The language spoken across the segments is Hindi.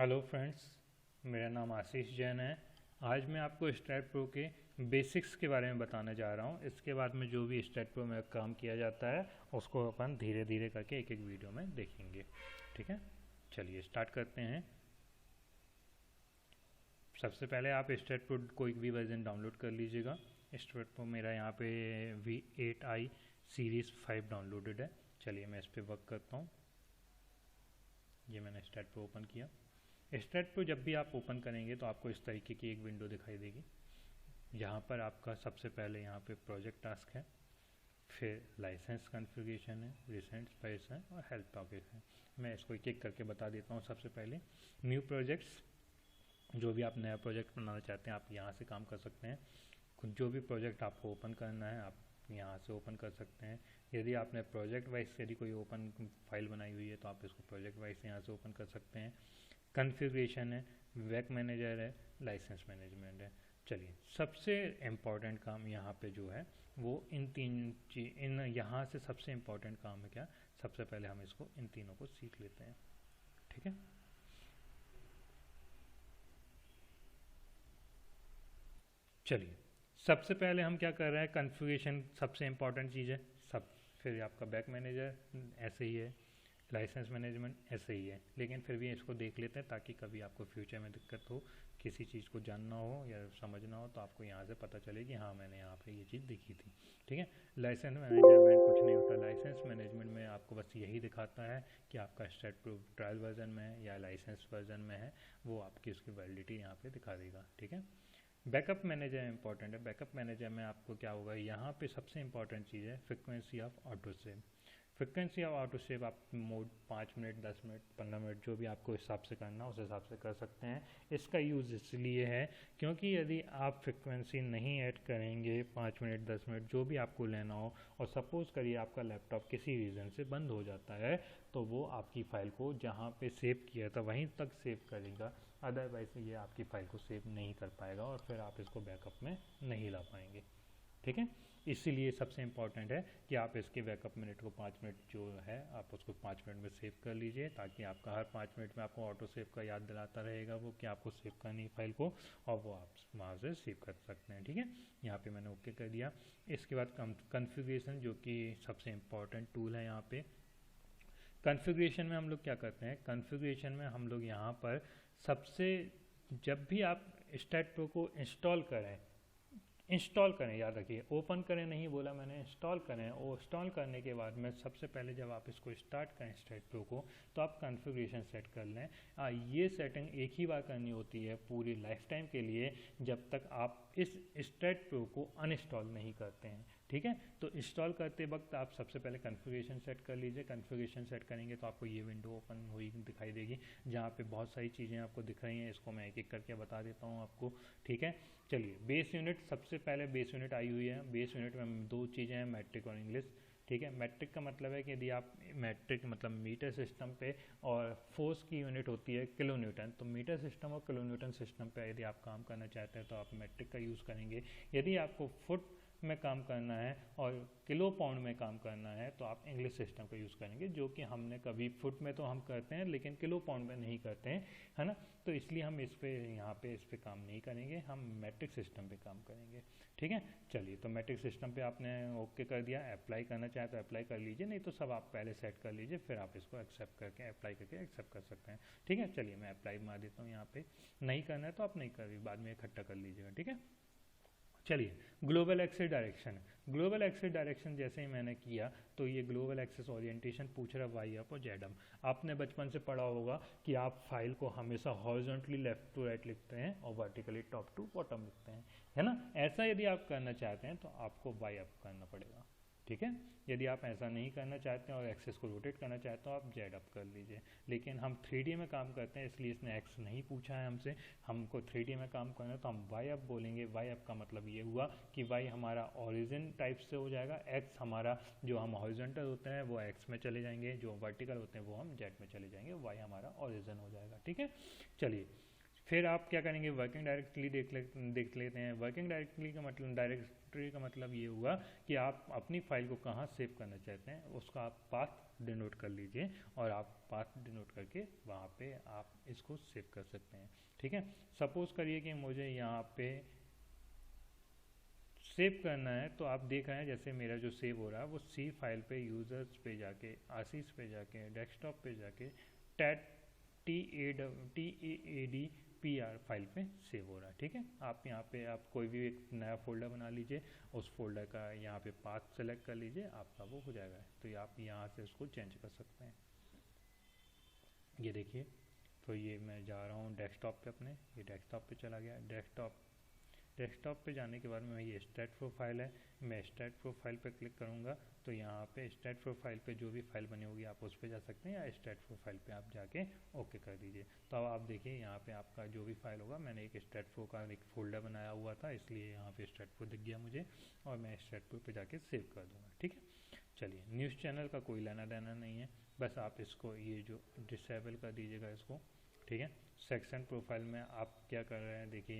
हेलो फ्रेंड्स, मेरा नाम आशीष जैन है। आज मैं आपको स्ट्रैट प्रो के बेसिक्स के बारे में बताने जा रहा हूँ। इसके बाद में जो भी स्ट्रैट प्रो में काम किया जाता है उसको अपन धीरे धीरे करके एक एक वीडियो में देखेंगे। ठीक है, चलिए स्टार्ट करते हैं। सबसे पहले आप स्ट्रैट प्रो कोई भी वर्जन डाउनलोड कर लीजिएगा। स्ट्रैट प्रो मेरा यहाँ पे V8i सीरीज़ 5 डाउनलोडेड है। चलिए मैं इस पर वर्क करता हूँ। ये मैंने स्ट्रैट प्रो ओपन किया। स्ट्रैट प्रो जब भी आप ओपन करेंगे तो आपको इस तरीके की एक विंडो दिखाई देगी। यहाँ पर आपका सबसे पहले यहाँ पे प्रोजेक्ट टास्क है, फिर लाइसेंस कॉन्फ़िगरेशन है, रिसेंट स्पाइस है और हेल्प टॉपिक है। मैं इसको एक एक करके बता देता हूँ। सबसे पहले न्यू प्रोजेक्ट्स, जो भी आप नया प्रोजेक्ट बनाना चाहते हैं आप यहाँ से काम कर सकते हैं। जो भी प्रोजेक्ट आपको ओपन करना है आप यहाँ से ओपन कर सकते हैं। यदि आपने प्रोजेक्ट वाइज यदि कोई ओपन फाइल बनाई हुई है तो आप इसको प्रोजेक्ट वाइज यहाँ से ओपन कर सकते हैं। कॉन्फ़िगरेशन है, वेब मैनेजर है, लाइसेंस मैनेजमेंट है। चलिए सबसे इम्पॉर्टेंट काम यहाँ पे जो है वो इन यहाँ से सबसे इम्पॉर्टेंट काम है क्या, सबसे पहले हम इसको इन तीनों को सीख लेते हैं। ठीक है, चलिए सबसे पहले हम क्या कर रहे हैं, कॉन्फ़िगरेशन सबसे इम्पॉर्टेंट चीज़ है। सब फिर आपका बैक मैनेजर ऐसे ही है, लाइसेंस मैनेजमेंट ऐसे ही है, लेकिन फिर भी इसको देख लेते हैं ताकि कभी आपको फ्यूचर में दिक्कत हो, किसी चीज़ को जानना हो या समझना हो तो आपको यहाँ से पता चले कि हाँ मैंने यहाँ पे ये चीज़ देखी थी। ठीक है, लाइसेंस मैनेजमेंट कुछ नहीं होता। लाइसेंस मैनेजमेंट में आपको बस यही दिखाता है कि आपका स्ट्रैट प्रो ट्रायल वर्जन में है या लाइसेंस वर्जन में है, वो आपकी उसकी वैलिडिटी यहाँ पे दिखा देगा। ठीक है, बैकअप मैनेजर इंपॉर्टेंट है। बैकअप मैनेजर में आपको क्या होगा, यहाँ पे सबसे इंपॉर्टेंट चीज़ है frequency of auto save. Frequency of auto save आप मोड 5 मिनट 10 मिनट 15 मिनट जो भी आपको हिसाब से करना उस हिसाब से कर सकते हैं। इसका यूज़ इसलिए है क्योंकि यदि आप फ्रिक्वेंसी नहीं ऐड करेंगे 5 मिनट 10 मिनट जो भी आपको लेना हो, और सपोज़ करिए आपका लैपटॉप किसी रीज़न से बंद हो जाता है तो वो आपकी फ़ाइल को जहाँ पे सेव किया था वहीं तक सेव करेगा, अदरवाइज ये आपकी फ़ाइल को सेव नहीं कर पाएगा और फिर आप इसको बैकअप में नहीं ला पाएंगे। ठीक है, इसीलिए सबसे इम्पॉर्टेंट है कि आप इसके बैकअप मिनट को 5 मिनट जो है आप उसको 5 मिनट में सेव कर लीजिए, ताकि आपका हर 5 मिनट में आपको ऑटो सेव का याद दिलाता रहेगा वो कि आपको सेव करनी है फाइल को, और वो आप वहाँ से सेव कर सकते हैं। ठीक है, यहाँ पे मैंने ओके कर दिया। इसके बाद कॉन्फ़िगरेशन, जो कि सबसे इम्पॉर्टेंट टूल है यहाँ पे। कॉन्फ़िगरेशन में हम लोग क्या करते हैं, कॉन्फ़िगरेशन में हम लोग यहाँ पर सबसे, जब भी आप स्ट्रैट प्रो को इंस्टॉल करें, याद रखिए ओपन करें नहीं बोला मैंने, इंस्टॉल करें। और इंस्टॉल करने के बाद में सबसे पहले जब आप इसको स्टार्ट करें स्ट्रैट प्रो को तो आप कॉन्फ़िगरेशन सेट कर लें। ये सेटिंग एक ही बार करनी होती है पूरी लाइफ टाइम के लिए, जब तक आप इस स्ट्रैट प्रो को अनइंस्टॉल नहीं करते हैं। ठीक है, तो इंस्टॉल करते वक्त आप सबसे पहले कॉन्फ़िगरेशन सेट कर लीजिए। कॉन्फ़िगरेशन सेट करेंगे तो आपको ये विंडो ओपन हुई दिखाई देगी, जहाँ पे बहुत सारी चीज़ें आपको दिख रही हैं। इसको मैं एक एक करके बता देता हूँ आपको। ठीक है, चलिए बेस यूनिट, सबसे पहले बेस यूनिट आई हुई है। बेस यूनिट में दो चीज़ें हैं, मैट्रिक और इंग्लिश। ठीक है, मैट्रिक का मतलब है कि यदि आप मैट्रिक मतलब मीटर सिस्टम पे, और फोर्स की यूनिट होती है किलो न्यूटन, तो मीटर सिस्टम और किलो न्यूटन सिस्टम पे यदि आप काम करना चाहते हैं तो आप मैट्रिक का यूज़ करेंगे। यदि आपको फुट में काम करना है और किलो पाउंड में काम करना है तो आप इंग्लिश सिस्टम का यूज़ करेंगे, जो कि हमने कभी फुट में तो हम करते हैं लेकिन किलो पाउंड में नहीं करते हैं, है ना। तो इसलिए हम इस पे यहाँ पे इस पे काम नहीं करेंगे, हम मैट्रिक सिस्टम पे काम करेंगे। ठीक है, चलिए तो मैट्रिक सिस्टम पे आपने ओके कर दिया। अप्लाई करना चाहे तो अप्लाई कर लीजिए, नहीं तो सब आप पहले सेट कर लीजिए, फिर आप इसको एक्सेप्ट करके अप्लाई करके एक्सेप्ट कर सकते हैं। ठीक है, चलिए मैं अप्लाई मार देता हूँ। यहाँ पे नहीं करना है तो आप नहीं करिए, बाद में इकट्ठा कर लीजिएगा। ठीक है, चलिए global access direction. Global access direction जैसे ही मैंने किया तो ये ग्लोबल एक्सेस ओरिएंटेशन पूछ रहा वाई अप और जेड अप। आपने बचपन से पढ़ा होगा कि आप फाइल को हमेशा हॉरिजॉन्टली लेफ्ट टू राइट लिखते हैं और वर्टिकली टॉप टू बॉटम लिखते हैं, है ना। ऐसा यदि आप करना चाहते हैं तो आपको वाई अप करना पड़ेगा। ठीक है, यदि आप ऐसा नहीं करना चाहते हैं और एक्सेस को रोटेट करना चाहते हैं तो आप जेड अप कर लीजिए। लेकिन हम 3D में काम करते हैं इसलिए इसने एक्स नहीं पूछा है हमसे, हमको 3D में काम करना है तो हम वाई अप बोलेंगे। वाई अप का मतलब ये हुआ कि वाई हमारा ओरिजिन टाइप से हो जाएगा, एक्स हमारा जो हम हॉरिजॉन्टल होते हैं वो एक्स में चले जाएंगे, जो वर्टिकल होते हैं वो हम जेड में चले जाएंगे, वाई हमारा ओरिजिन हो जाएगा। ठीक है, चलिए फिर आप क्या करेंगे, वर्किंग डायरेक्टली देख लेते हैं। वर्किंग डायरेक्टली का मतलब, डायरेक्टरी का मतलब ये हुआ कि आप अपनी फाइल को कहाँ सेव करना चाहते हैं उसका आप पाथ डिनोट कर लीजिए और आप पाथ डिनोट करके वहाँ पे आप इसको सेव कर सकते हैं। ठीक है, सपोज करिए कि मुझे यहाँ पे सेव करना है, तो आप देख रहे हैं जैसे मेरा जो सेव हो रहा है वो सी फाइल पे यूज़र्स पे जाके आशीष पे जाके डेस्कटॉप पे जाके टैट TAAD PR फाइल पे सेव हो रहा है। ठीक है, आप यहाँ पे आप कोई भी एक नया फोल्डर बना लीजिए, उस फोल्डर का यहाँ पे पाथ सेलेक्ट कर लीजिए, आपका वो हो जाएगा। तो ये आप यहाँ से उसको चेंज कर सकते हैं। ये देखिए, तो ये मैं जा रहा हूँ डेस्कटॉप पे अपने, ये डेस्कटॉप पे चला गया। डेस्कटॉप पे जाने के बाद में ये स्टैट प्रोफाइल है, मैं स्टैट प्रोफाइल पे क्लिक करूँगा तो यहाँ पे स्टैट प्रोफाइल पे जो भी फाइल बनी होगी आप उस पे जा सकते हैं, या स्टैट प्रोफाइल पे आप जाके ओके कर दीजिए। तो अब आप देखिए यहाँ पे आपका जो भी फाइल होगा, मैंने एक स्टैट प्रो का एक फोल्डर बनाया हुआ था इसलिए यहाँ पे स्टैट प्रो दिख गया मुझे, और मैं स्टैट प्रो पे जाके सेव कर दूँगा। ठीक है, चलिए, न्यूज़ चैनल का कोई लेना देना नहीं है, बस आप इसको ये जो डिसेबल कर दीजिएगा इसको। ठीक है, सेक्शन प्रोफाइल में आप क्या कर रहे हैं, देखिए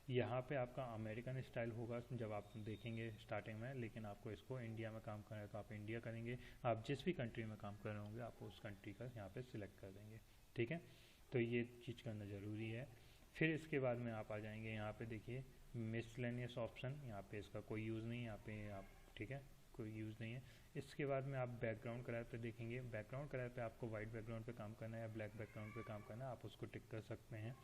यहाँ पे आपका अमेरिकन स्टाइल होगा जब आप देखेंगे स्टार्टिंग में, लेकिन आपको इसको इंडिया में काम करना है तो आप इंडिया करेंगे। आप जिस भी कंट्री में काम कर रहे होंगे आप उस कंट्री का यहाँ पे सिलेक्ट कर देंगे। ठीक है, तो ये चीज़ करना ज़रूरी है। फिर इसके बाद में आप आ जाएंगे यहाँ पे, देखिए मिसलेनियस ऑप्शन, यहाँ पे इसका कोई यूज़ नहीं है, यहाँ पे आप, ठीक है, कोई यूज़ नहीं है। इसके बाद में आप बैकग्राउंड कलर पे देखेंगे, बैकग्राउंड कलर पे आपको वाइट बैकग्राउंड पे काम करना है या ब्लैक बैकग्राउंड पे काम करना है, आप उसको टिक कर सकते हैं।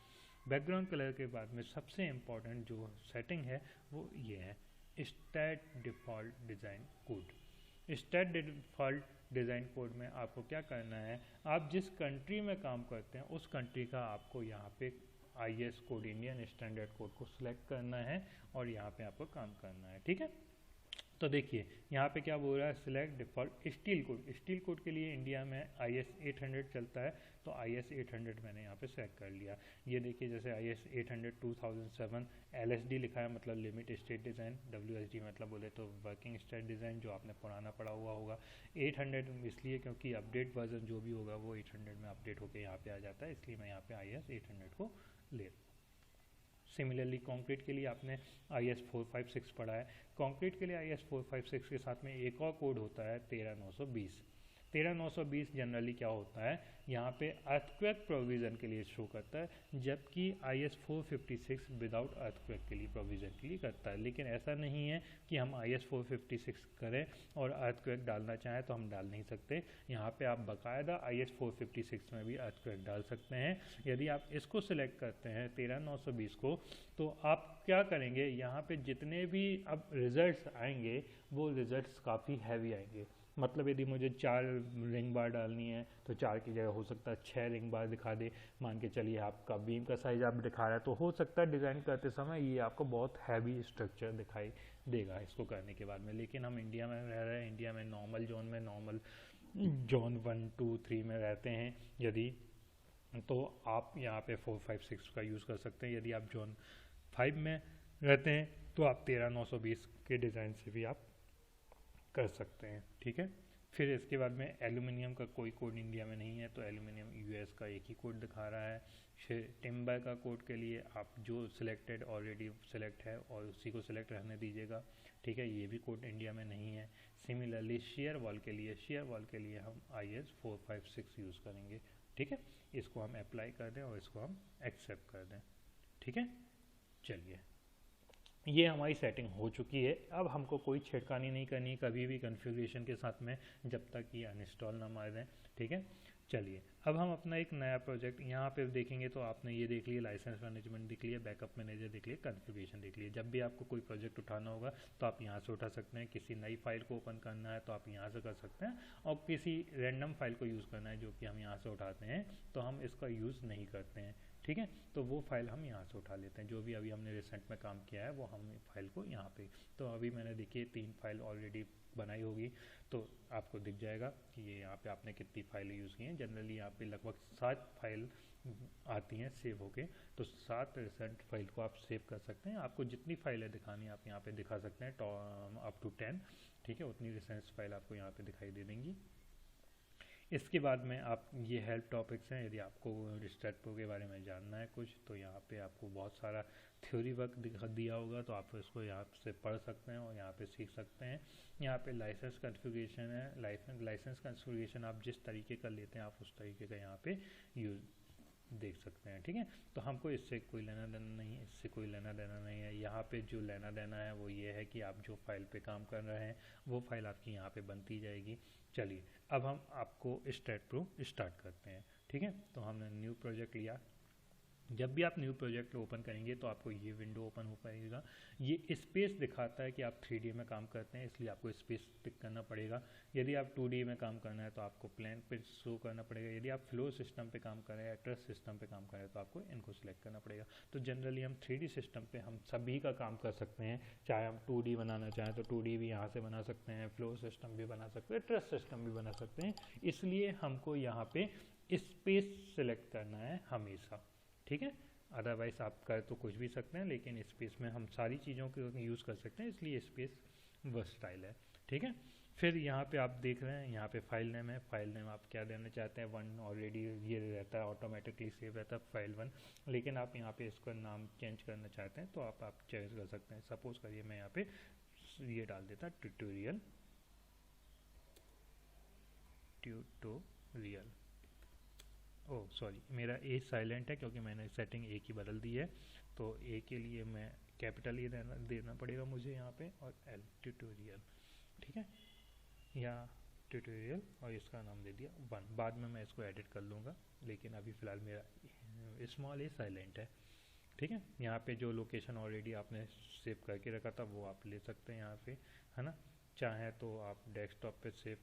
बैकग्राउंड कलर के बाद में सबसे इम्पॉर्टेंट जो सेटिंग है वो ये है, stat default design code. Stat default design code में आपको क्या करना है, आप जिस कंट्री में काम करते हैं उस कंट्री का आपको यहाँ पे IS code, Indian standard code को सिलेक्ट करना है और यहाँ पे आपको काम करना है। ठीक है, तो देखिए यहाँ पे क्या बोल रहा है, select default steel cored. Steel cored के लिए इंडिया में IS 800 चलता है, तो IS 800 मैंने यहाँ पे सेलेक्ट कर लिया। ये देखिए जैसे IS 800 2007 LSD लिखा है, मतलब लिमिट स्टेट डिज़ाइन, WSD मतलब बोले तो वर्किंग स्टेट डिज़ाइन, जो आपने पुराना पढ़ा हुआ होगा। 800 इसलिए क्योंकि अपडेट वर्जन जो भी होगा वो 800 में अपडेट होकर यहाँ पे आ जाता है, इसलिए मैं यहाँ पे IS 800 को ले। सिमिलरली कंक्रीट के लिए आपने IS 456 पढ़ा है, कंक्रीट के लिए IS 456 के साथ में एक और कोड होता है 13920। 13920 जनरली क्या होता है, यहाँ पे अर्थक्वेक प्रोविज़न के लिए शो करता है, जबकि IS 456 विदाउट अर्थक्वेक के लिए प्रोविज़न के लिए करता है। लेकिन ऐसा नहीं है कि हम IS 456 करें और अर्थक्वेक डालना चाहें तो हम डाल नहीं सकते। यहाँ पे आप बाकायदा IS 456 में भी अर्थक्वेक डाल सकते हैं। यदि आप इसको सिलेक्ट करते हैं 13920 को, तो आप क्या करेंगे, यहाँ पे जितने भी अब रिजल्ट्स आएंगे वो रिजल्ट्स काफ़ी हैवी आएंगे। मतलब यदि मुझे 4 रिंग बार डालनी है तो 4 की जगह हो सकता है 6 रिंग बार दिखा दे। मान के चलिए आपका बीम का साइज आप दिखा रहा है, तो हो सकता है डिज़ाइन करते समय ये आपको बहुत हैवी स्ट्रक्चर दिखाई देगा इसको करने के बाद में। लेकिन हम इंडिया में रह रहे हैं, इंडिया में नॉर्मल जोन 1 2 3 में रहते हैं यदि, तो आप यहाँ पे 456 का यूज़ कर सकते हैं। यदि आप जोन 5 में रहते हैं तो आप 13920 के डिज़ाइन से भी आप कर सकते हैं। ठीक है, फिर इसके बाद में एल्यूमिनियम का कोई कोड इंडिया में नहीं है, तो एल्यूमिनियम US का एक ही कोड दिखा रहा है। फिर टिम्बर का कोड के लिए आप जो सिलेक्टेड ऑलरेडी सिलेक्ट है और उसी को सिलेक्ट रहने दीजिएगा। ठीक है, ये भी कोड इंडिया में नहीं है। सिमिलरली शेयर वॉल के लिए हम IS 456 यूज़ करेंगे। ठीक है, इसको हम अप्लाई कर दें और इसको हम एक्सेप्ट कर दें। ठीक है, चलिए ये हमारी सेटिंग हो चुकी है। अब हमको कोई छेड़खानी नहीं करनी है कभी भी कॉन्फ़िगरेशन के साथ में, जब तक ये अनइंस्टॉल ना मार दें। ठीक है, चलिए अब हम अपना एक नया प्रोजेक्ट यहाँ पे देखेंगे, तो आपने ये देख लिया लाइसेंस मैनेजमेंट देख लिया, बैकअप मैनेजर देख लिया, कॉन्फ़िगरेशन देख लिया। जब भी आपको कोई प्रोजेक्ट उठाना होगा तो आप यहाँ से उठा सकते हैं। किसी नई फाइल को ओपन करना है तो आप यहाँ से कर सकते हैं, और किसी रैंडम फाइल को यूज़ करना है जो कि हम यहाँ से उठाते हैं, तो हम इसका यूज़ नहीं करते हैं। ठीक है, तो वो फाइल हम यहाँ से उठा लेते हैं। जो भी अभी हमने रिसेंट में काम किया है वो हम फाइल को यहाँ पे, तो अभी मैंने देखिए 3 फाइल ऑलरेडी बनाई होगी, तो आपको दिख जाएगा कि ये यहाँ पे आपने कितनी फाइलें यूज़ की हैं। जनरली यहाँ पे लगभग 7 फाइल आती हैं सेव होके, तो 7 रिसेंट फाइल को आप सेव कर सकते हैं। आपको जितनी फाइलें दिखानी है आप यहाँ पे दिखा सकते हैं, अप टू 10। ठीक है, उतनी रिसेंट फाइल आपको यहाँ पे दिखाई दे देंगी। इसके बाद में आप ये हेल्प टॉपिक्स हैं, यदि आपको स्ट्रैट प्रो के बारे में जानना है कुछ तो यहाँ पे आपको बहुत सारा थ्योरी वर्क दिया होगा, तो आप इसको यहाँ से पढ़ सकते हैं और यहाँ पे सीख सकते हैं। यहाँ पे लाइसेंस कॉन्फ़िगरेशन है, लाइसेंस कॉन्फ़िगरेशन आप जिस तरीके का लेते हैं आप उस तरीके का यहाँ पे यूज देख सकते हैं। ठीक है, तो हमको इससे कोई लेना देना नहीं है, इससे कोई लेना देना नहीं है। यहाँ पे जो लेना देना है वो ये है कि आप जो फाइल पे काम कर रहे हैं वो फाइल आपकी यहाँ पे बनती जाएगी। चलिए अब हम आपको स्ट्रैट प्रो स्टार्ट करते हैं। ठीक है, तो हमने न्यू प्रोजेक्ट लिया। जब भी आप न्यू प्रोजेक्ट ओपन करेंगे तो आपको ये विंडो ओपन हो पाएगा। ये स्पेस दिखाता है कि आप 3D में काम करते हैं, इसलिए आपको स्पेस पिक करना पड़ेगा। यदि आप 2D में काम करना है तो आपको प्लान पे शो करना पड़ेगा। यदि आप फ्लो सिस्टम पे काम कर रहे हैं या ट्रस्ट सिस्टम पे काम कर रहे हैं तो आपको इनको सिलेक्ट करना पड़ेगा। तो जनरली हम 3D सिस्टम पे हम सभी का काम कर सकते हैं, चाहे हम 2D बनाना चाहें तो 2D भी यहाँ से बना सकते हैं, फ्लो सिस्टम भी बना सकते हैं, ट्रस्ट सिस्टम भी बना सकते हैं। इसलिए हमको यहाँ पे स्पेस सिलेक्ट करना है हमेशा। ठीक है, अदरवाइज आप कर तो कुछ भी सकते हैं, लेकिन स्पेस में हम सारी चीज़ों को यूज़ कर सकते हैं, इसलिए स्पेस वर्सटाइल है। ठीक है, फिर यहाँ पे आप देख रहे हैं यहाँ पे फाइल नेम है। फाइल नेम आप क्या देना चाहते हैं, 1 ऑलरेडी ये रहता है, ऑटोमेटिकली सेव रहता है फाइल 1, लेकिन आप यहाँ पे इसका नाम चेंज करना चाहते हैं तो आप चेंज कर सकते हैं। सपोज करिए मैं यहाँ पे ये डाल देता ट्यूटोरियल। ओह सॉरी, मेरा ए साइलेंट है क्योंकि मैंने सेटिंग ए की बदल दी है, तो ए के लिए मैं कैपिटल ए देना पड़ेगा मुझे यहाँ पे, और एल ट्यूटोरियल। ठीक है, या ट्यूटोरियल, और इसका नाम दे दिया 1। बाद में मैं इसको एडिट कर लूँगा, लेकिन अभी फ़िलहाल मेरा स्मॉल ए साइलेंट है। ठीक है, यहाँ पे जो लोकेशन ऑलरेडी आपने सेव करके रखा था वो आप ले सकते हैं यहाँ पे, है ना। चाहे तो आप डेस्कटॉप पे सेव,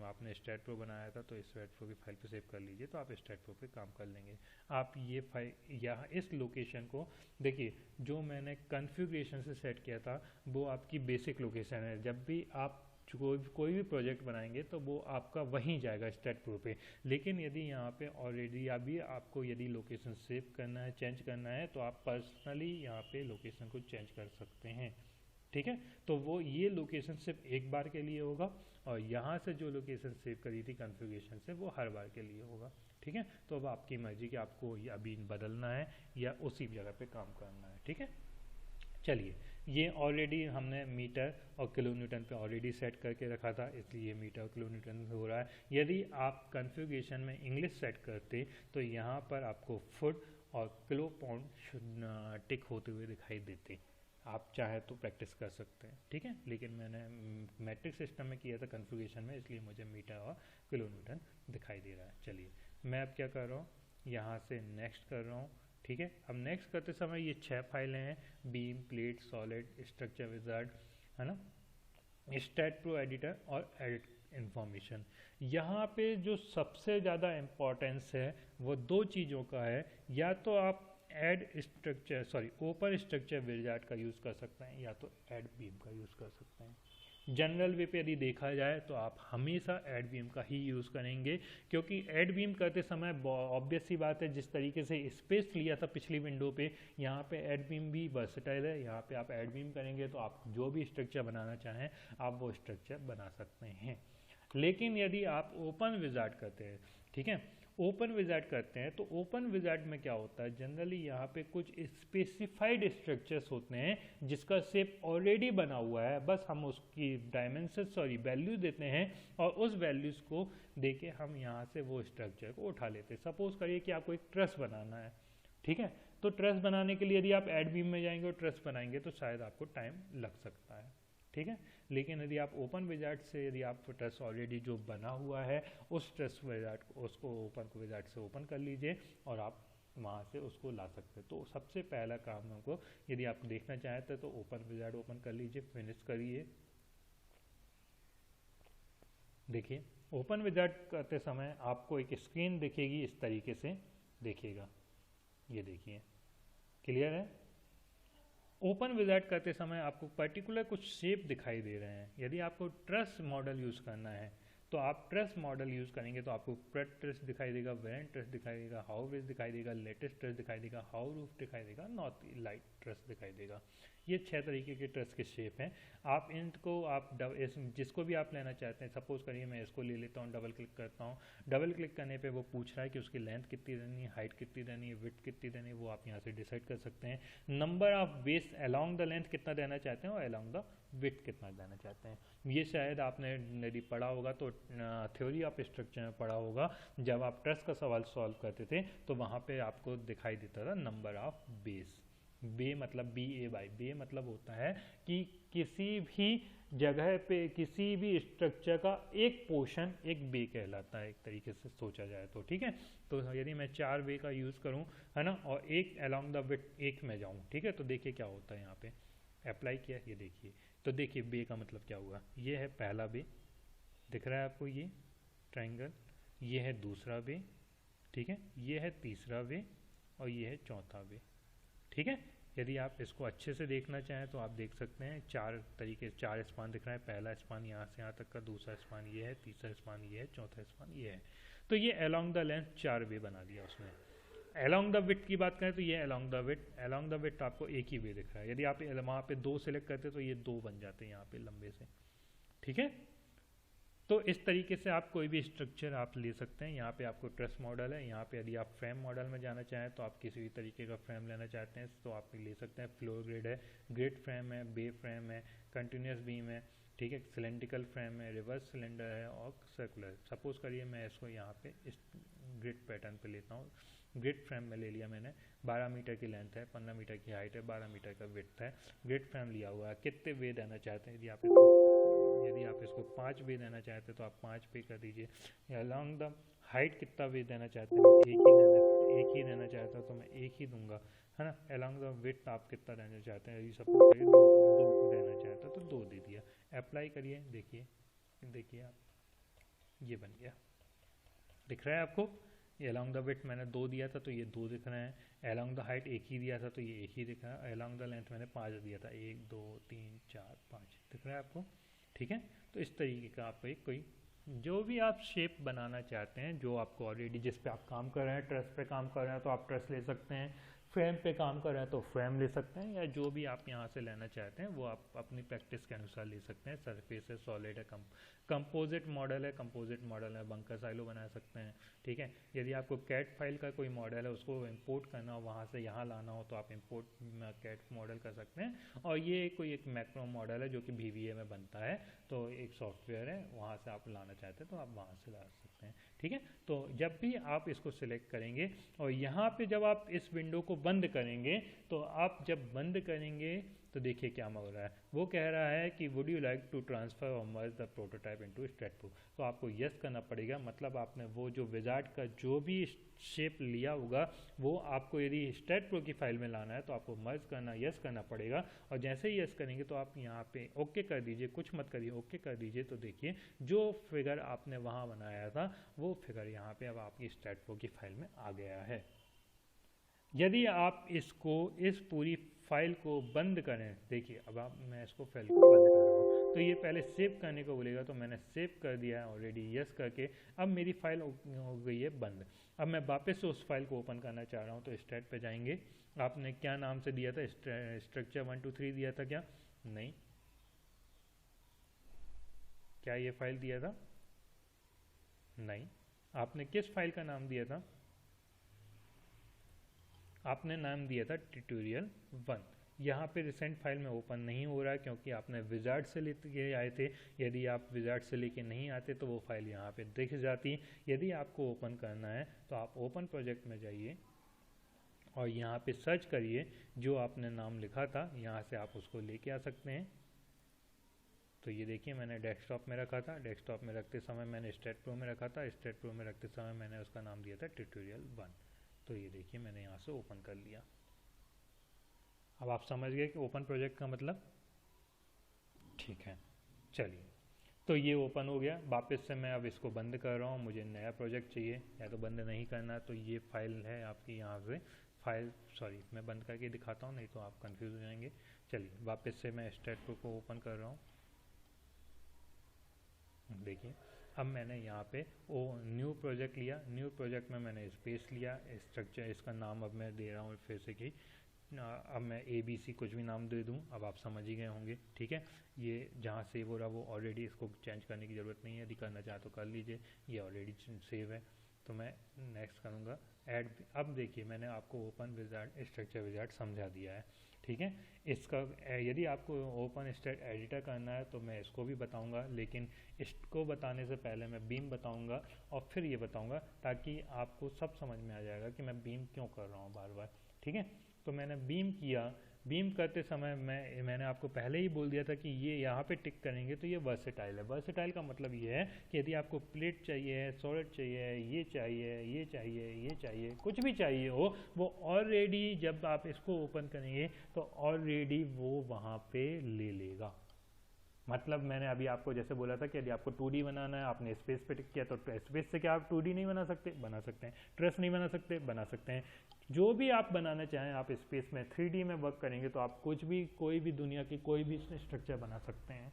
आपने स्ट्रैट प्रो बनाया था तो स्ट्रैट प्रो की फाइल पे सेव कर लीजिए, तो आप स्ट्रैट प्रो पे काम कर लेंगे। आप ये फाइल यहाँ इस लोकेशन को देखिए, जो मैंने कॉन्फ़िगरेशन से सेट किया था वो आपकी बेसिक लोकेशन है। जब भी आप कोई भी प्रोजेक्ट बनाएंगे तो वो आपका वहीं जाएगा स्ट्रैट प्रो पे। लेकिन यदि यहाँ पे ऑलरेडी अभी आपको यदि लोकेशन सेव करना है, चेंज करना है, तो आप पर्सनली यहाँ पे लोकेशन को चेंज कर सकते हैं। ठीक है, तो वो ये लोकेशन सिर्फ एक बार के लिए होगा, और यहाँ से जो लोकेशन सेव करी थी कॉन्फ़िगरेशन से वो हर बार के लिए होगा। ठीक है, तो अब आपकी मर्जी कि आपको अभी बदलना है या उसी जगह पे काम करना है। ठीक है, चलिए ये ऑलरेडी हमने मीटर और किलोन्यूटन पे ऑलरेडी सेट करके रखा था, इसलिए मीटर और किलोन्यूटन हो रहा है। यदि आप कॉन्फ़िगरेशन में इंग्लिश सेट करते तो यहाँ पर आपको फुट और किलो पाउंड टिक होते हुए दिखाई देते। आप चाहे तो प्रैक्टिस कर सकते हैं। ठीक है, लेकिन मैंने मैट्रिक सिस्टम में किया था कॉन्फ़िगरेशन में, इसलिए मुझे मीटर और किलोन्यूटन दिखाई दे रहा है। चलिए मैं अब क्या कर रहा हूँ, यहाँ से नेक्स्ट कर रहा हूँ। ठीक है, अब नेक्स्ट करते समय ये 6 फाइलें हैं, beam, plate, solid, structure wizard, है ना, स्ट्रैट प्रो एडिटर और एडिट इन्फॉर्मेशन। यहाँ पे जो सबसे ज़्यादा इम्पोर्टेंस है वो 2 चीज़ों का है, या तो आप ओपन स्ट्रक्चर विजार्ड का यूज़ कर सकते हैं या तो ऐड बीम का यूज़ कर सकते हैं। जनरल वे पे यदि देखा जाए तो आप हमेशा ऐड बीम का ही यूज़ करेंगे, क्योंकि ऐड बीम करते समय ऑब्वियस सी बात है, जिस तरीके से स्पेस लिया था पिछली विंडो पे, यहाँ पे ऐड बीम भी वर्सेटाइल है। यहाँ पे आप ऐड बीम करेंगे तो आप जो भी स्ट्रक्चर बनाना चाहें आप वो स्ट्रक्चर बना सकते हैं। लेकिन यदि आप ओपन विजार्ड करते हैं, ठीक है, ओपन विजार्ड करते हैं तो ओपन विजार्ड में क्या होता है, जनरली यहाँ पे कुछ स्पेसिफाइड स्ट्रक्चर्स होते हैं जिसका शेप ऑलरेडी बना हुआ है, बस हम उसकी वैल्यू देते हैं और उस वैल्यूज़ को देके हम यहाँ से वो स्ट्रक्चर को उठा लेते हैं। सपोज करिए कि आपको एक ट्रस बनाना है, ठीक है, तो ट्रस बनाने के लिए यदि आप ऐड बीम में जाएंगे और ट्रस बनाएंगे तो शायद आपको टाइम लग सकता है। ठीक है, लेकिन यदि आप ओपन विजार्ड से, यदि आप ट्रस ऑलरेडी जो बना हुआ है उस ट्रस विजार्ड को, उसको ओपन विजार्ड से ओपन कर लीजिए और आप वहाँ से उसको ला सकते हैं। तो सबसे पहला काम हमको, यदि आप देखना चाहते हैं तो ओपन विजार्ड ओपन कर लीजिए, फिनिश करिए। देखिए ओपन विजार्ड करते समय आपको एक स्क्रीन दिखेगी, इस तरीके से देखिएगा, ये देखिए क्लियर है। ओपन विजार्ड करते समय आपको पर्टिकुलर कुछ शेप दिखाई दे रहे हैं। यदि आपको ट्रस मॉडल यूज़ करना है तो आप ट्रेस मॉडल यूज़ करेंगे तो आपको प्रेट ट्रेस दिखाई देगा, वेरेंट ट्रेस दिखाई देगा, हाउ बेस दिखाई देगा, लेटेस्ट ट्रेस दिखाई देगा, हाउ रूफ दिखाई देगा, नॉर्थ लाइट ट्रेस दिखाई देगा। ये 6 तरीके के ट्रेस के शेप हैं। आप इनको आप जिसको भी आप लेना चाहते हैं, सपोज करिए मैं इसको ले लेता हूँ, डबल क्लिक करता हूँ। डबल क्लिक करने पे वो पूछ रहा है कि उसकी लेंथ कितनी रहनी है, हाइट कितनी रहनी है, विड्थ कितनी रहनी है, वो आप यहाँ से डिसाइड कर सकते हैं। Number of base along the length कितना देना चाहते हैं और अलोंग द विड्थ कितना देना चाहते हैं। ये शायद आपने यदि पढ़ा होगा तो थ्योरी ऑफ स्ट्रक्चर में पढ़ा होगा, जब आप ट्रेस का सवाल सॉल्व करते थे तो वहाँ पे आपको दिखाई देता था नंबर ऑफ बेस। बे मतलब BAY, बे मतलब होता है कि किसी भी जगह पे किसी भी स्ट्रक्चर का एक पोर्शन एक बे कहलाता है, एक तरीके से सोचा जाए तो, ठीक है। तो यदि मैं 4 बे का यूज़ करूं, है ना, और एक अलोंग द विड्थ एक में जाऊं, ठीक है, तो देखिए क्या होता है यहाँ पे अप्लाई किया, ये देखिए, तो देखिए बे का मतलब क्या हुआ। ये है पहला बे, दिख रहा है आपको ये ट्रायंगल, ये है दूसरा बे, ठीक है, ये है तीसरा बे और ये है चौथा बे, ठीक है। यदि आप इसको अच्छे से देखना चाहें तो आप देख सकते हैं 4 तरीके, 4 स्पान दिख रहा है। पहला स्पान यहाँ से यहाँ तक का, दूसरा स्पान ये है, तीसरा स्पान ये है, चौथा स्पान ये है। तो ये अलोंग द लेंथ 4 वे बना दिया उसने। अलोंग द विड्थ की बात करें तो ये along the width, along the width आपको एक ही वे दिख रहा है। यदि आप वहाँ पे 2 सिलेक्ट करते तो ये 2 बन जाते हैं यहाँ पे लंबे से, ठीक है। तो इस तरीके से आप कोई भी स्ट्रक्चर आप ले सकते हैं। यहाँ पे आपको ट्रस मॉडल है, यहाँ पे यदि आप फ्रेम मॉडल में जाना चाहें तो आप किसी भी तरीके का फ्रेम लेना चाहते हैं तो आप ले सकते हैं। फ्लोर ग्रिड है, ग्रिड फ्रेम है, बे फ्रेम है, कंटिन्यूस बीम है, ठीक है, सिलेंड्रिकल फ्रेम है, रिवर्स सिलेंडर है और सर्कुलर। सपोज करिए मैं इसको यहाँ पे इस ग्रिड पैटर्न पे लेता हूँ। ग्रिड फ्रेम में ले लिया मैंने, 12 मीटर की लेंथ है, 15 मीटर की हाइट है, 12 मीटर का विड्थ है। ग्रिड फ्रेम लिया हुआ है, कितने वे देना चाहते हैं, यदि आप इसको 5 वे देना चाहते हैं तो आप 5 पे कर दीजिए। अलोंग द हाइट कितना वे देना चाहते हैं, एक ही देना चाहता हूँ तो मैं एक ही दूंगा, है ना। अलोंग द विड्थ आप कितना देना चाहते हैं, यदि सपोज करिए 2 देना चाहता तो 2 दे दिया। अप्लाई करिए, देखिए देखिए आप, ये बन गया, दिख रहा है आपको। ये अलोंग द विड्थ मैंने 2 दिया था तो ये 2 दिख रहे हैं। अलोंग द हाइट एक ही दिया था तो ये एक ही दिख रहा है। अलोंग द लेंथ मैंने 5 दिया था, 1 2 3 4 5, दिख रहा है आपको, ठीक है। तो इस तरीके का आपको एक कोई जो भी आप शेप बनाना चाहते हैं, जो आपको ऑलरेडी जिस पे आप काम कर रहे हैं, ट्रस पे काम कर रहे हैं तो आप ट्रस ले सकते हैं, फ्रेम पे काम कर रहे हैं तो फ्रेम ले सकते हैं, या जो भी आप यहाँ से लेना चाहते हैं वो आप अपनी प्रैक्टिस के अनुसार ले सकते हैं। सरफेस है, सॉलिड है, कंपोजिट मॉडल है, कंपोजिट मॉडल है, बंकर साइलो बना सकते हैं, ठीक है। यदि आपको कैट फाइल का कोई मॉडल है उसको इंपोर्ट करना हो, वहाँ से यहाँ लाना हो तो आप इंपोर्ट कैट मॉडल कर सकते हैं। और ये कोई एक मैक्रो मॉडल है जो कि VBA में बनता है, तो एक सॉफ्टवेयर है, वहाँ से आप लाना चाहते हैं तो आप वहाँ से ला सकते हैं, ठीक है। तो जब भी आप इसको सिलेक्ट करेंगे और यहाँ पे जब आप इस विंडो को बंद करेंगे, तो आप जब बंद करेंगे तो देखिए क्या हो रहा है। वो कह रहा है कि would you like to transfer और मर्ज द प्रोटोटाइप इनटू स्ट्रेटप्रो। तो आपको यस करना पड़ेगा, मतलब आपने वो जो विजार्ड का जो भी शेप लिया होगा वो आपको यदि स्ट्रेटप्रो की फाइल में लाना है तो आपको मर्ज करना, यस करना पड़ेगा। और जैसे ही यस करेंगे तो आप यहाँ पे ओके कर दीजिए, कुछ मत करिए, ओके कर दीजिए। तो देखिए जो फिगर आपने वहाँ बनाया था वो फिगर यहाँ पे अब आपकी स्ट्रेटप्रो की फाइल में आ गया है। यदि आप इसको इस पूरी फाइल को बंद करें, देखिए अब आप, मैं इसको फाइल को बंद कर रहा हूँ तो ये पहले सेव करने को बोलेगा, तो मैंने सेव कर दिया है ऑलरेडी, यस करके। अब मेरी फाइल हो गई है बंद। अब मैं वापस से उस फाइल को ओपन करना चाह रहा हूँ तो स्टार्ट पे जाएंगे। आपने क्या नाम से दिया था, स्ट्रक्चर 1 2 3 दिया था क्या? नहीं। क्या ये फाइल दिया था? नहीं। आपने किस फाइल का नाम दिया था? आपने नाम दिया था ट्यूटोरियल 1। यहाँ पे रिसेंट फाइल में ओपन नहीं हो रहा है क्योंकि आपने विजार्ड से लेके आए थे। यदि आप विजार्ड से लेके नहीं आते तो वो फाइल यहाँ पे दिख जाती। यदि आपको ओपन करना है तो आप ओपन प्रोजेक्ट में जाइए और यहाँ पे सर्च करिए जो आपने नाम लिखा था, यहाँ से आप उसको लेके आ सकते हैं। तो ये देखिए मैंने डेस्कटॉप में रखा था, डेस्कटॉप में रखते समय मैंने स्ट्रेटप्रो में रखा था, स्ट्रेटप्रो में रखते समय मैंने उसका नाम दिया था ट्यूटोरियल 1। तो ये देखिए मैंने यहाँ से ओपन कर लिया। अब आप समझ गए कि ओपन प्रोजेक्ट का मतलब, ठीक है। चलिए, तो ये ओपन हो गया। वापस से मैं अब इसको बंद कर रहा हूँ, मुझे नया प्रोजेक्ट चाहिए, या तो बंद नहीं करना। तो ये फाइल है आपकी, यहाँ से फाइल, सॉरी मैं बंद करके दिखाता हूँ नहीं तो आप कंफ्यूज हो जाएंगे। चलिए वापस से मैं स्ट्रेटप्रो को ओपन कर रहा हूँ। देखिए अब मैंने यहाँ पे वो न्यू प्रोजेक्ट लिया, न्यू प्रोजेक्ट में मैंने स्पेस लिया, स्ट्रक्चर इसका नाम अब मैं दे रहा हूँ फिर से कि अब मैं ABC कुछ भी नाम दे दूँ, अब आप समझ ही गए होंगे, ठीक है। ये जहाँ सेव हो रहा वो ऑलरेडी, इसको चेंज करने की ज़रूरत नहीं है, यदि करना चाहे तो कर लीजिए, ये ऑलरेडी सेव है। तो मैं नेक्स्ट करूँगा ऐड। अब देखिए मैंने आपको ओपन विजार्ड स्ट्रक्चर विजार्ड समझा दिया है, ठीक है। इसका यदि आपको ओपन स्टैट एडिटर करना है तो मैं इसको भी बताऊंगा, लेकिन इसको बताने से पहले मैं बीम बताऊंगा और फिर ये बताऊंगा, ताकि आपको सब समझ में आ जाएगा कि मैं बीम क्यों कर रहा हूँ बार बार, ठीक है। तो मैंने बीम किया, बीम करते समय मैंने आपको पहले ही बोल दिया था कि ये यहाँ पे टिक करेंगे तो ये वर्सेटाइल है। वर्सेटाइल का मतलब ये है कि यदि आपको प्लेट चाहिए, सॉलिड चाहिए, ये चाहिए, ये चाहिए, ये चाहिए, कुछ भी चाहिए हो, वो ऑलरेडी जब आप इसको ओपन करेंगे तो ऑलरेडी वो वहाँ पे ले लेगा। मतलब मैंने अभी आपको जैसे बोला था कि यदि आपको 2D बनाना है, आपने स्पेस पे टिक किया, तो स्पेस से क्या आप 2D नहीं बना सकते? बना सकते हैं। ट्रेस नहीं बना सकते? बना सकते हैं। जो भी आप बनाना चाहें आप स्पेस में 3D में वर्क करेंगे तो आप कुछ भी, कोई भी दुनिया की कोई भी स्ट्रक्चर बना सकते हैं,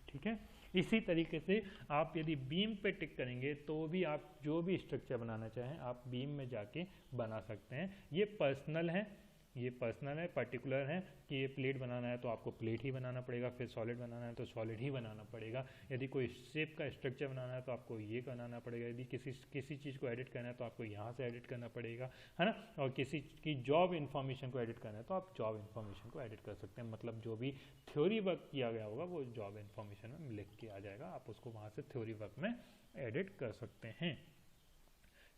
ठीक है। इसी तरीके से आप यदि बीम पे टिक करेंगे तो भी आप जो भी स्ट्रक्चर बनाना चाहें आप बीम में जाके बना सकते हैं। ये पर्सनल है, ये पर्सनल है, पर्टिकुलर है कि ये प्लेट बनाना है तो आपको प्लेट ही बनाना पड़ेगा, फिर सॉलिड बनाना है तो सॉलिड ही बनाना पड़ेगा। यदि कोई शेप का स्ट्रक्चर बनाना है तो आपको ये बनाना पड़ेगा। यदि किसी चीज़ को एडिट करना है तो आपको यहाँ से एडिट करना पड़ेगा, है ना। और किसी की जॉब इन्फॉर्मेशन को एडिट करना है तो आप जॉब इन्फॉर्मेशन को एडिट कर सकते हैं। मतलब जो भी थ्योरी वर्क किया गया होगा वो जॉब इन्फॉर्मेशन में लिख के आ जाएगा, आप उसको वहाँ से थ्योरी वर्क में एडिट कर सकते हैं।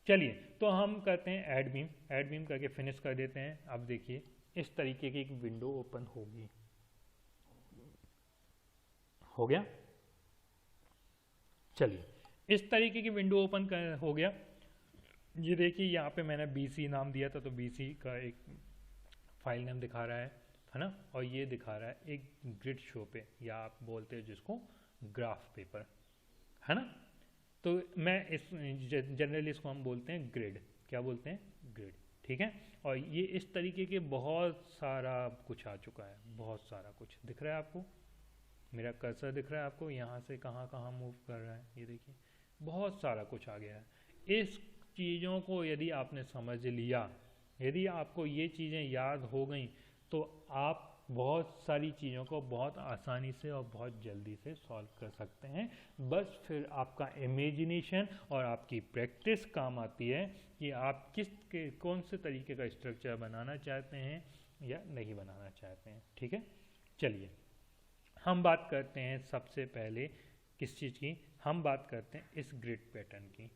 चलिए तो हम करते हैं ऐड बीम। ऐड बीम करके फिनिश कर देते हैं। अब देखिए इस तरीके की एक विंडो ओपन होगी, हो गया। चलिए इस तरीके की विंडो ओपन हो गया। ये देखिए यहाँ पे मैंने BC नाम दिया था तो BC का एक फाइल नेम दिखा रहा है ना। और ये दिखा रहा है एक ग्रिड शो पे, या आप बोलते हैं जिसको ग्राफ पेपर, है ना। तो मैं इस जनरली इसको हम बोलते हैं ग्रिड। क्या बोलते हैं? ग्रिड, ठीक है। और ये इस तरीके के बहुत सारा कुछ आ चुका है, बहुत सारा कुछ दिख रहा है आपको। मेरा कर्सर दिख रहा है आपको, यहाँ से कहाँ कहाँ मूव कर रहा है, ये देखिए बहुत सारा कुछ आ गया है। इस चीज़ों को यदि आपने समझ लिया, यदि आपको ये चीज़ें याद हो गई तो आप बहुत सारी चीज़ों को बहुत आसानी से और बहुत जल्दी से सॉल्व कर सकते हैं। बस फिर आपका इमेजिनेशन और आपकी प्रैक्टिस काम आती है कि आप कौन से तरीके का स्ट्रक्चर बनाना चाहते हैं या नहीं बनाना चाहते हैं, ठीक है। चलिए हम बात करते हैं सबसे पहले किस चीज़ की, हम बात करते हैं इस ग्रिड पैटर्न की,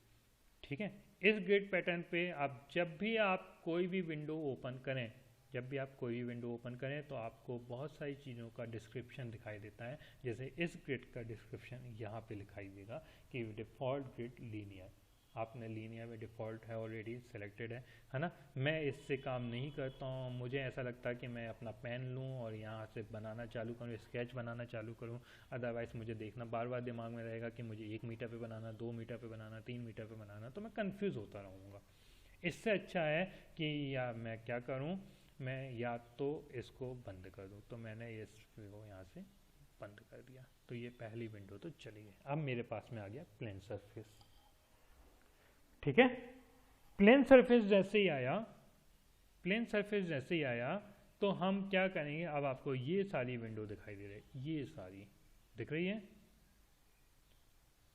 ठीक है। इस ग्रिड पैटर्न पे आप जब भी आप कोई भी विंडो ओपन करें, जब भी आप कोई भी विंडो ओपन करें तो आपको बहुत सारी चीज़ों का डिस्क्रिप्शन दिखाई देता है। जैसे इस ग्रिड का डिस्क्रिप्शन यहाँ पे दिखाई देगा कि डिफ़ॉल्ट ग्रिड लीनियर, आपने लीनियर में डिफ़ॉल्ट है ऑलरेडी सेलेक्टेड है ना। मैं इससे काम नहीं करता हूँ, मुझे ऐसा लगता है कि मैं अपना पेन लूँ और यहाँ से बनाना चालू करूँ, स्केच बनाना चालू करूँ। अदरवाइज़ मुझे देखना बार बार दिमाग में रहेगा कि मुझे 1 मीटर पे बनाना, 2 मीटर पे बनाना, 3 मीटर पे बनाना, तो मैं कन्फ्यूज़ होता रहूँगा। इससे अच्छा है कि या मैं क्या करूँ, मैं या तो इसको बंद कर दूँ। तो मैंने इसको यहाँ से बंद कर दिया, तो ये पहली विंडो तो चली गई। अब मेरे पास में आ गया प्लेन सरफेस, ठीक है। प्लेन सरफेस जैसे ही आया, प्लेन सरफेस जैसे ही आया तो हम क्या करेंगे, अब आपको ये सारी विंडो दिखाई दे रही है, ये सारी दिख रही है।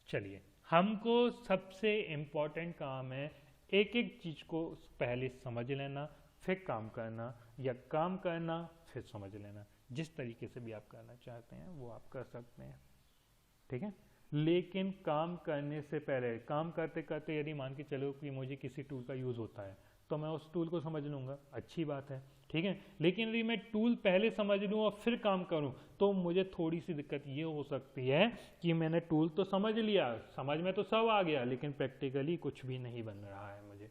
चलिए हमको सबसे इम्पोर्टेंट काम है एक एक चीज को पहले समझ लेना फिर काम करना, या काम करना फिर समझ लेना। जिस तरीके से भी आप करना चाहते हैं वो आप कर सकते हैं, ठीक है। लेकिन काम करने से पहले, काम करते करते यदि मान के चलो कि मुझे किसी टूल का यूज़ होता है तो मैं उस टूल को समझ लूँगा, अच्छी बात है, ठीक है। लेकिन यदि मैं टूल पहले समझ लूँ और फिर काम करूँ तो मुझे थोड़ी सी दिक्कत ये हो सकती है कि मैंने टूल तो समझ लिया, समझ में तो सब आ गया, लेकिन प्रैक्टिकली कुछ भी नहीं बन रहा है मुझे।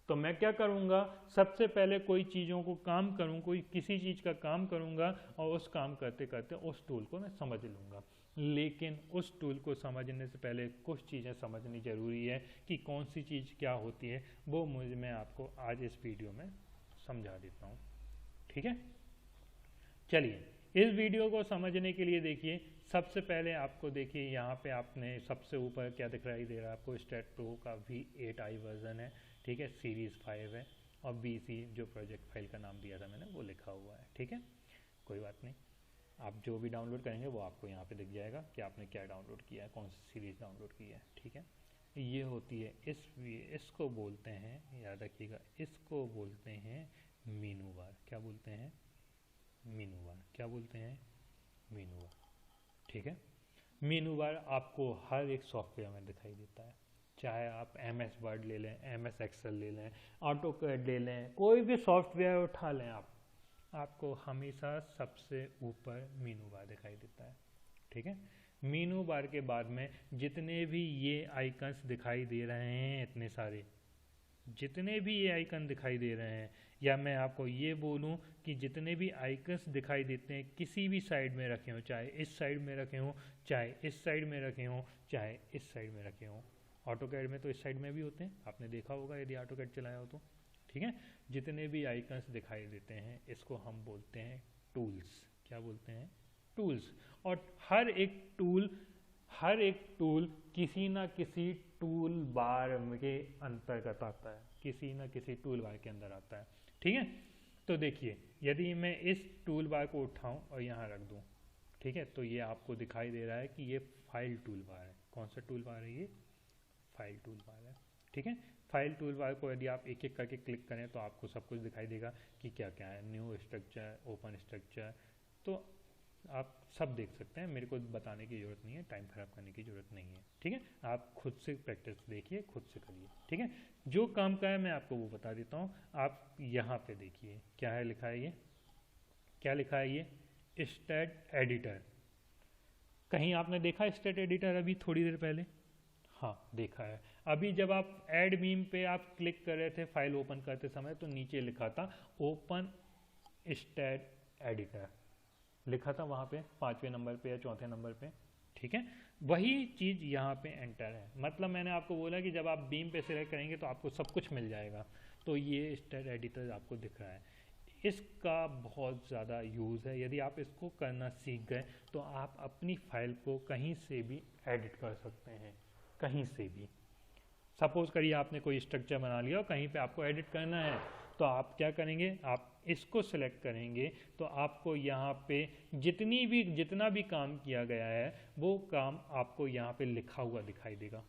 तो मैं क्या करूँगा, सबसे पहले कोई चीज़ों को काम करूँ, कोई किसी चीज़ का काम करूँगा और उस काम करते करते उस टूल को मैं समझ लूँगा। लेकिन उस टूल को समझने से पहले कुछ चीज़ें समझनी ज़रूरी है कि कौन सी चीज़ क्या होती है, वो मैं आपको आज इस वीडियो में समझा देता हूँ, ठीक है। चलिए इस वीडियो को समझने के लिए देखिए, सबसे पहले आपको देखिए यहाँ पे आपने सबसे ऊपर क्या दिखाई दे रहा है आपको, स्टेट प्रो का V8i वर्जन है, ठीक है, सीरीज़ 5 है, और BC जो प्रोजेक्ट फाइल का नाम दिया था मैंने वो लिखा हुआ है, ठीक है। कोई बात नहीं, आप जो भी डाउनलोड करेंगे वो आपको यहाँ पे दिख जाएगा कि आपने क्या डाउनलोड किया है, कौन सी सीरीज़ डाउनलोड की है, ठीक है। ये होती है इसको बोलते हैं, याद रखिएगा, इसको बोलते हैं मेनू बार। क्या बोलते हैं? मेनू बार। क्या बोलते हैं? मेनू बार, ठीक है। मेनू बार आपको हर एक सॉफ्टवेयर में दिखाई देता है, चाहे आप MS वर्ड ले लें, MS एक्सेल ले लें, ऑटोकैड ले लें, कोई भी सॉफ्टवेयर उठा लें आपको हमेशा सबसे ऊपर मेनू बार दिखाई देता है, ठीक है। मेनू बार के बाद में जितने भी ये आइकन्स दिखाई दे रहे हैं, इतने सारे जितने भी ये आइकन दिखाई दे रहे हैं, या मैं आपको ये बोलूं कि जितने भी आइकन्स दिखाई देते हैं किसी भी साइड में रखे हों, चाहे इस साइड में रखे हों, चाहे इस साइड में रखे हों, चाहे इस साइड में रखे हों। ऑटोकैड में तो इस साइड में भी होते हैं, आपने देखा होगा यदि ऑटोकैड चलाया हो तो, ठीक है। जितने भी आइकन्स दिखाई देते हैं इसको हम बोलते हैं टूल्स। क्या बोलते हैं? टूल्स। और हर एक टूल किसी ना किसी टूल बार के अंतर्गत आता है, किसी ना किसी टूल बार के अंदर आता है, ठीक है। तो देखिए, यदि मैं इस टूल बार को उठाऊं और यहाँ रख दूं, ठीक है, तो ये आपको दिखाई दे रहा है कि ये फाइल टूल बार है। कौन सा टूल बार है? ये फाइल टूल बार है, ठीक है। फाइल टूल बार को यदि आप एक एक करके क्लिक करें तो आपको सब कुछ दिखाई देगा कि क्या क्या है, न्यू स्ट्रक्चर, ओपन स्ट्रक्चर, तो आप सब देख सकते हैं, मेरे को बताने की ज़रूरत नहीं है, टाइम खराब करने की ज़रूरत नहीं है, ठीक है। आप खुद से प्रैक्टिस देखिए, खुद से करिए, ठीक है। जो काम का है मैं आपको वो बता देता हूँ। आप यहाँ पे देखिए क्या है लिखा है, ये क्या लिखा है, ये स्टेट एडिटर। कहीं आपने देखा स्टेट एडिटर अभी थोड़ी देर पहले? हाँ, देखा है। अभी जब आप ऐड मीम पे आप क्लिक कर रहे थे फाइल ओपन करते समय, तो नीचे लिखा था ओपन स्टेट एडिटर, लिखा था वहाँ पे 5वें नंबर पे या 4थे नंबर पे, ठीक है। वही चीज़ यहाँ पे एंटर है। मतलब मैंने आपको बोला कि जब आप बीम पे सिलेक्ट करेंगे तो आपको सब कुछ मिल जाएगा। तो ये स्टेट एडिटर आपको दिख रहा है, इसका बहुत ज़्यादा यूज़ है। यदि आप इसको करना सीख गए तो आप अपनी फाइल को कहीं से भी एडिट कर सकते हैं, कहीं से भी। सपोज करिए आपने कोई स्ट्रक्चर बना लिया और कहीं पे आपको एडिट करना है, तो आप क्या करेंगे, आप इसको सिलेक्ट करेंगे तो आपको यहाँ पे जितना भी काम किया गया है वो काम आपको यहाँ पे लिखा हुआ दिखाई देगा,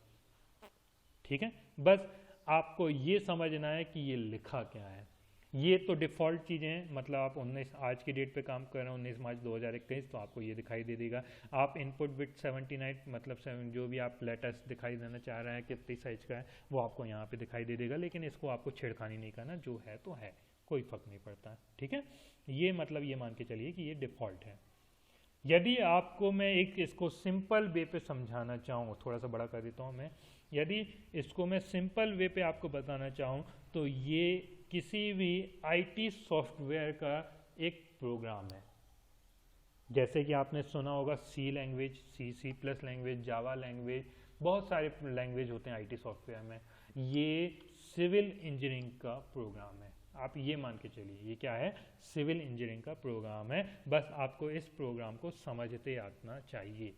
ठीक है। बस आपको ये समझना है कि ये लिखा क्या है। ये तो डिफ़ॉल्ट चीज़ें हैं, मतलब आप 19 आज की डेट पे काम कर रहे हैं 19 मार्च 2021, तो आपको ये दिखाई दे देगा। आप इनपुट बिट 79 मतलब 7 जो भी आप लेटेस्ट दिखाई देना चाह रहे हैं कितनी साइज का है वो आपको यहाँ पे दिखाई दे देगा, लेकिन इसको आपको छेड़खानी नहीं करना, जो है तो है, कोई फ़र्क नहीं पड़ता, ठीक है। ये मतलब ये मान के चलिए कि ये डिफ़ॉल्ट है। यदि आपको मैं एक इसको सिंपल वे पे समझाना चाहूँ, थोड़ा सा बड़ा कर देता हूँ मैं, यदि इसको मैं सिंपल वे पे आपको बताना चाहूँ तो ये किसी भी IT सॉफ्टवेयर का एक प्रोग्राम है। जैसे कि आपने सुना होगा C language, C++ language, Java language, बहुत सारे लैंग्वेज होते हैं IT सॉफ्टवेयर में। ये सिविल इंजीनियरिंग का प्रोग्राम है, आप ये मान के चलिए, ये क्या है, सिविल इंजीनियरिंग का प्रोग्राम है। बस आपको इस प्रोग्राम को समझते आना चाहिए।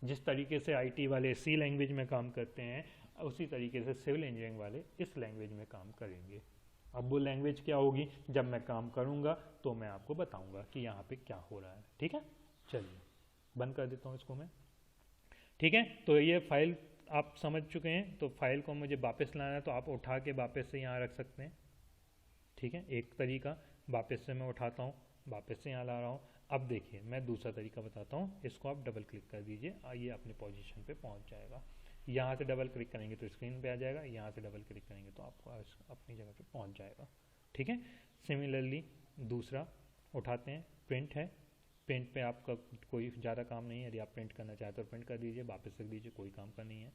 जिस तरीके से IT वाले C लैंग्वेज में काम करते हैं, उसी तरीके से सिविल इंजीनियरिंग वाले इस लैंग्वेज में काम करेंगे। अब वो लैंग्वेज क्या होगी, जब मैं काम करूँगा तो मैं आपको बताऊँगा कि यहाँ पे क्या हो रहा है, ठीक है। चलिए बंद कर देता हूँ इसको मैं, ठीक है। तो ये फाइल आप समझ चुके हैं, तो फाइल को मुझे वापस लाना है तो आप उठा के वापस से यहाँ रख सकते हैं, ठीक है। एक तरीका, वापस से मैं उठाता हूँ, वापस से यहाँ ला रहा हूँ। अब देखिए मैं दूसरा तरीका बताता हूँ, इसको आप डबल क्लिक कर दीजिए, ये अपने पोजीशन पे पहुँच जाएगा। यहाँ से डबल क्लिक करेंगे तो स्क्रीन पे आ जाएगा, यहाँ से डबल क्लिक करेंगे तो आपको अपनी जगह पे पहुँच जाएगा, ठीक है। सिमिलरली दूसरा उठाते हैं, प्रिंट है, प्रिंट पे आपका कोई ज़्यादा काम नहीं है, यदि आप प्रिंट करना चाहते हो प्रिंट कर दीजिए, वापस रख दीजिए, कोई काम का नहीं है।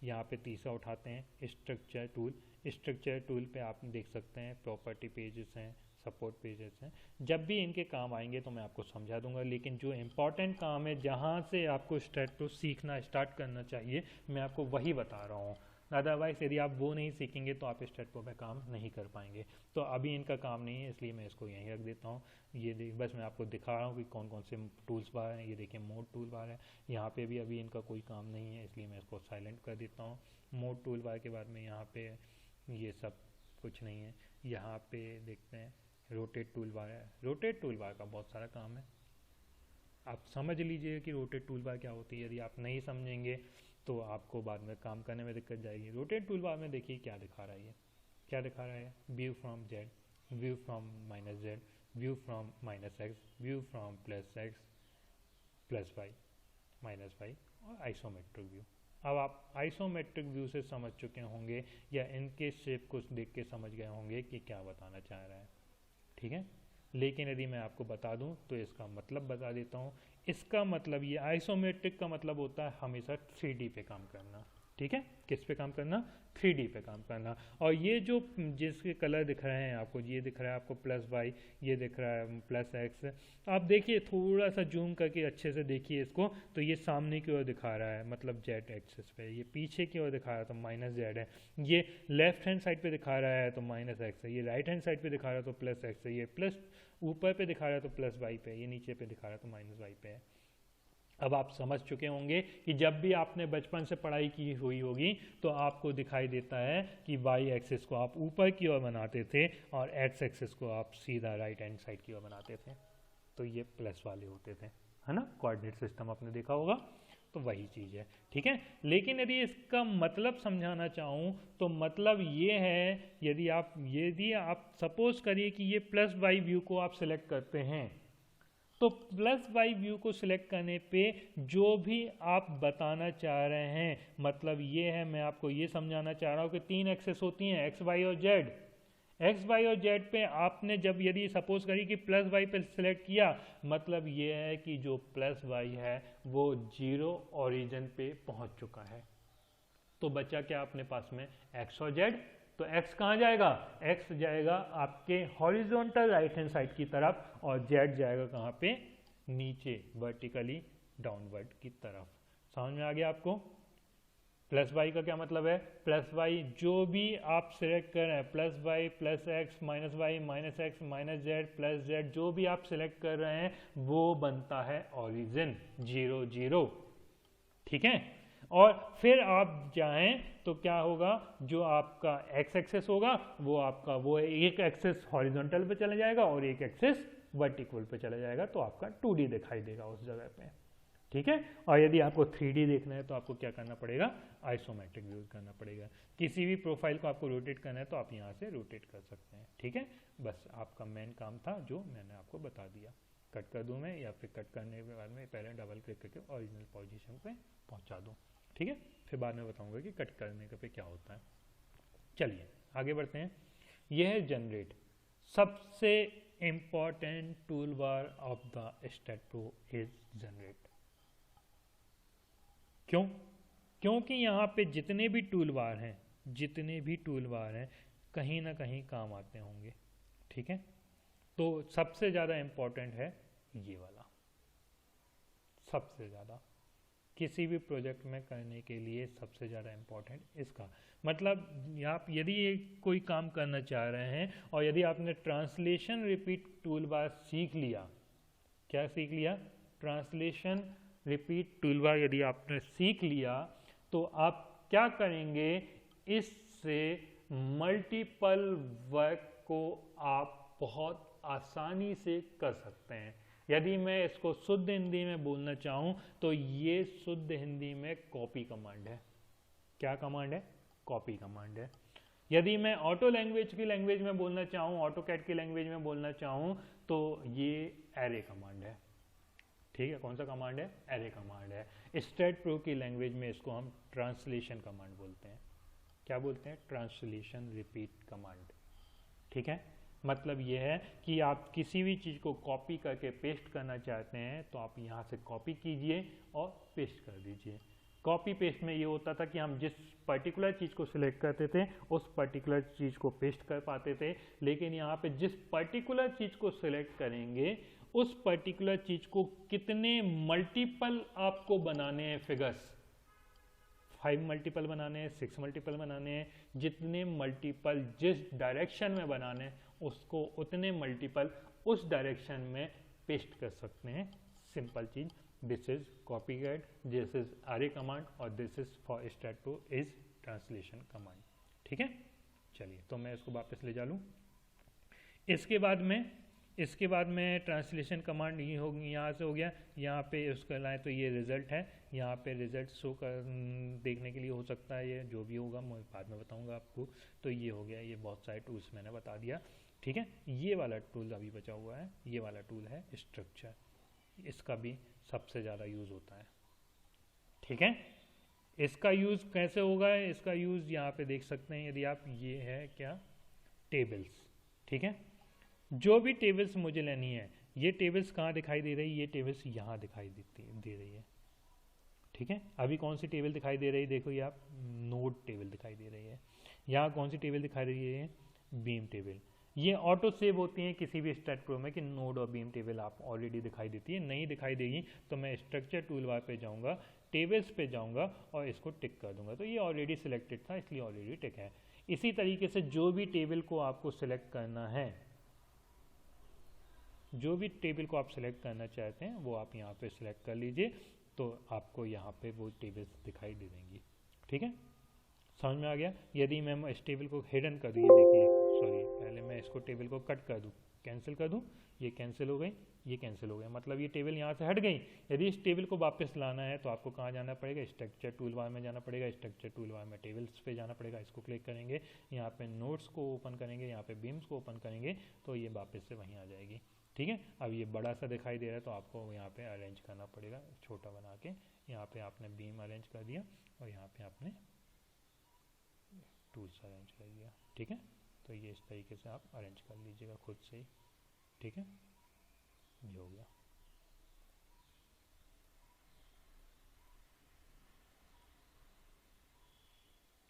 यहाँ पे तीसरा उठाते हैं स्ट्रक्चर टूल। स्ट्रक्चर टूल पे आप देख सकते हैं प्रॉपर्टी पेजेस हैं, सपोर्ट पेजेस हैं। जब भी इनके काम आएंगे तो मैं आपको समझा दूंगा, लेकिन जो इम्पॉर्टेंट काम है जहाँ से आपको स्टेट प्रो सीखना स्टार्ट करना चाहिए मैं आपको वही बता रहा हूँ। अदरवाइज यदि आप वो नहीं सीखेंगे तो आप स्टेट प्रो पे काम नहीं कर पाएंगे। तो अभी इनका काम नहीं है, इसलिए मैं इसको यहीं रख देता हूँ। ये बस मैं आपको दिखा रहा हूँ कि कौन कौन से टूल्स बार हैं। ये देखिए मोड टूल बार है, यहाँ पे भी अभी इनका कोई काम नहीं है, इसलिए मैं इसको साइलेंट कर देता हूँ। मोड टूल बार के बाद में यहाँ पे ये सब कुछ नहीं है। यहाँ पे देखते हैं रोटेट टूल बार है। रोटेट टूल बार का बहुत सारा काम है, आप समझ लीजिए कि रोटेट टूल बार क्या होती है। यदि आप नहीं समझेंगे तो आपको बाद में काम करने में दिक्कत जाएगी। रोटेट टूल बार में देखिए क्या दिखा रहा है, ये क्या दिखा रहा है, view from Z, view from minus Z, view from minus X, view from plus X plus Y minus Y, और आइसोमेट्रिक व्यू। अब आप आइसोमेट्रिक व्यू से समझ चुके होंगे या इनके शेप को देख के समझ गए होंगे कि क्या बताना चाह रहा है, ठीक है। लेकिन यदि मैं आपको बता दूं तो इसका मतलब बता देता हूं। इसका मतलब ये आइसोमेट्रिक का मतलब होता है हमेशा 3D पे काम करना, ठीक है। किस पे काम करना, 3D पे काम करना। और ये जो जिसके कलर दिख रहे हैं आपको, ये दिख रहा है आपको प्लस वाई, ये दिख रहा है प्लस एक्स। आप देखिए थोड़ा सा जूम करके अच्छे से देखिए इसको, तो ये सामने की ओर दिखा रहा है मतलब जेड एक्सिस पे, ये पीछे की ओर दिखा रहा है तो माइनस जेड है, ये लेफ्ट हैंड साइड पे दिखा रहा है तो माइनस एक्स है, ये राइट हैंड साइड पे दिखा रहा है तो प्लस एक्स है, ये प्लस ऊपर पे दिखा रहा है तो प्लस वाई पे, ये नीचे पे दिखा रहा है तो माइनस वाई पे है। अब आप समझ चुके होंगे कि जब भी आपने बचपन से पढ़ाई की हुई होगी तो आपको दिखाई देता है कि वाई एक्सिस को आप ऊपर की ओर बनाते थे और एक्स एक्सिस को आप सीधा राइट हैंड साइड की ओर बनाते थे, तो ये प्लस वाले होते थे, है ना। कोऑर्डिनेट सिस्टम आपने देखा होगा, तो वही चीज़ है, ठीक है। लेकिन यदि इसका मतलब समझाना चाहूँ तो मतलब ये है, यदि आप सपोज करिए कि ये प्लस वाई व्यू को आप सिलेक्ट करते हैं, तो प्लस वाई व्यू को सिलेक्ट करने पे जो भी आप बताना चाह रहे हैं, मतलब ये है, मैं आपको ये समझाना चाह रहा हूँ कि 3 एक्सेस होती हैं, एक्स वाई और जेड। एक्स वाई और जेड पे आपने जब यदि सपोज करिए कि प्लस वाई पे सिलेक्ट किया, मतलब ये है कि जो प्लस वाई है वो 0 ओरिजिन पे पहुंच चुका है। तो बचा क्या अपने पास में, एक्स और जेड। तो x कहाँ जाएगा, x जाएगा आपके हॉरिजॉन्टल राइट हैंड साइड की तरफ और z जाएगा कहाँ पे, नीचे वर्टिकली डाउनवर्ड की तरफ। समझ में आ गया आपको। प्लस वाई का क्या मतलब है, प्लस वाई जो भी आप सिलेक्ट कर रहे हैं, plus Y plus X minus Y minus X minus Z plus Z, जो भी आप सिलेक्ट कर रहे हैं वो बनता है ऑरिजिन 0 0, ठीक है। और फिर आप जाएं तो क्या होगा, जो आपका एक्स एक्सेस होगा वो एक एक्सेस हॉरिजॉन्टल पे चला जाएगा और एक एक्सेस वर्टिकल पे चला जाएगा, तो आपका 2D दिखाई देगा उस जगह पे, ठीक है। और यदि आपको 3D देखना है तो आपको क्या करना पड़ेगा, आइसोमेट्रिक व्यू करना पड़ेगा। किसी भी प्रोफाइल को आपको रोटेट करना है तो आप यहाँ से रोटेट कर सकते हैं, ठीक है। बस आपका मेन काम था जो मैंने आपको बता दिया। कट कर दूँ मैं, या फिर कट करने के बाद में पहले डबल क्लिक करके ओरिजिनल पोजीशन पे पहुँचा दूँ, ठीक है। फिर बाद में बताऊंगा कि कट करने के पे क्या होता है। चलिए आगे बढ़ते हैं। यह है जनरेट, सबसे important tool bar of the state pro is generate. क्यों, क्योंकि यहाँ पे जितने भी टूल बार हैं कहीं ना कहीं काम आते होंगे, ठीक है। तो सबसे ज़्यादा इंपॉर्टेंट है ये वाला, सबसे ज़्यादा किसी भी प्रोजेक्ट में करने के लिए सबसे ज़्यादा इम्पोर्टेंट इसका मतलब, आप यदि ये कोई काम करना चाह रहे हैं और यदि आपने ट्रांसलेशन रिपीट टूल बार सीख लिया, क्या सीख लिया, ट्रांसलेशन रिपीट टूल बार यदि आपने सीख लिया तो आप क्या करेंगे, इससे मल्टीपल वर्क को आप बहुत आसानी से कर सकते हैं। यदि मैं इसको शुद्ध हिंदी में बोलना चाहूँ तो ये शुद्ध हिंदी में कॉपी कमांड है। क्या कमांड है, कॉपी कमांड है। यदि मैं ऑटो लैंग्वेज की लैंग्वेज में बोलना चाहूँ, ऑटोकैड की लैंग्वेज में बोलना चाहूँ तो ये एरे कमांड है, ठीक है। कौन सा कमांड है, एरे कमांड है। स्टेट प्रो की लैंग्वेज में इसको हम ट्रांसलेशन कमांड बोलते हैं। क्या बोलते हैं, ट्रांसलेशन रिपीट कमांड, ठीक है। मतलब ये है कि आप किसी भी चीज़ को कॉपी करके पेस्ट करना चाहते हैं तो आप यहाँ से कॉपी कीजिए और पेस्ट कर दीजिए। कॉपी पेस्ट में ये होता था कि हम जिस पर्टिकुलर चीज़ को सिलेक्ट करते थे उस पर्टिकुलर चीज़ को पेस्ट कर पाते थे, लेकिन यहाँ पे जिस पर्टिकुलर चीज़ को सिलेक्ट करेंगे उस पर्टिकुलर चीज़ को कितने मल्टीपल आपको बनाने हैं फिगर्स, 5 मल्टीपल बनाने हैं, 6 मल्टीपल बनाने हैं, जितने मल्टीपल जिस डायरेक्शन में बनाने हैं उसको उतने मल्टीपल उस डायरेक्शन में पेस्ट कर सकते हैं। सिंपल चीज, this is copy cat, this is array command और this is for stat pro is translation command. ठीक है, चलिए तो मैं इसको वापस ले जा लूँ। इसके बाद में ट्रांसलेशन कमांड ये हो, यहाँ से हो गया, यहाँ पे उसका लाए तो ये रिजल्ट है, यहाँ पे रिजल्ट शो कर देखने के लिए हो सकता है, ये जो भी होगा मैं बाद में बताऊंगा आपको। तो ये हो गया, ये बहुत सारे टूल्स मैंने बता दिया। ठीक है, ये वाला टूल अभी बचा हुआ है, ये वाला टूल है स्ट्रक्चर, इसका भी सबसे ज़्यादा यूज़ होता है। ठीक है, इसका यूज़ कैसे होगा, इसका यूज़ यहाँ पे देख सकते हैं, यदि आप, ये है क्या, टेबल्स। ठीक है, जो भी टेबल्स मुझे लेनी है, ये टेबल्स कहाँ दिखाई दे रही है, ये टेबल्स यहाँ दिखाई दे रही है। ठीक है, अभी कौन सी टेबल दिखाई दे रही है, देखो ये आप, नोड टेबल दिखाई दे रही है। यहाँ कौन सी टेबल दिखाई दे रही है, बीम टेबल। ये ऑटो सेव होती है किसी भी स्टैट प्रो में कि नोड और बीम टेबल आप ऑलरेडी दिखाई देती है। नहीं दिखाई देगी तो मैं स्ट्रक्चर टूल बार पे जाऊँगा, टेबल्स पे जाऊँगा और इसको टिक कर दूंगा। तो ये ऑलरेडी सिलेक्टेड था इसलिए ऑलरेडी टिक है। इसी तरीके से जो भी टेबल को आपको सिलेक्ट करना है, जो भी टेबल को आप सिलेक्ट करना चाहते हैं वो आप यहाँ पे सिलेक्ट कर लीजिए, तो आपको यहाँ पे वो टेबल्स दिखाई दे देंगी। ठीक है, समझ में आ गया। यदि मैं इस टेबल को हिडन कर दूँ, ये देखिए, सॉरी पहले मैं इसको टेबल को कट कर दूँ, कैंसिल कर दूँ, ये कैंसिल हो गई, ये कैंसिल हो गया, मतलब ये टेबल यहाँ से हट गई। यदि इस टेबल को वापस लाना है तो आपको कहाँ जाना पड़ेगा, स्ट्रक्चर टूल बार में जाना पड़ेगा। स्ट्रक्चर टूल बार में टेबल्स पे जाना पड़ेगा, इसको क्लिक करेंगे, यहाँ पे नोट्स को ओपन करेंगे, यहाँ पे बीम्स को ओपन करेंगे, तो ये वापस से वहीं आ जाएगी। ठीक है, अब ये बड़ा सा दिखाई दे रहा है तो आपको यहाँ पे अरेंज करना पड़ेगा, छोटा बना के। यहाँ पे आपने बीम अरेंज कर दिया और यहाँ पे आपने टूल्स अरेंज कर दिया। ठीक है, तो ये इस तरीके से आप अरेंज कर लीजिएगा खुद से ही। ठीक है, ये हो गया।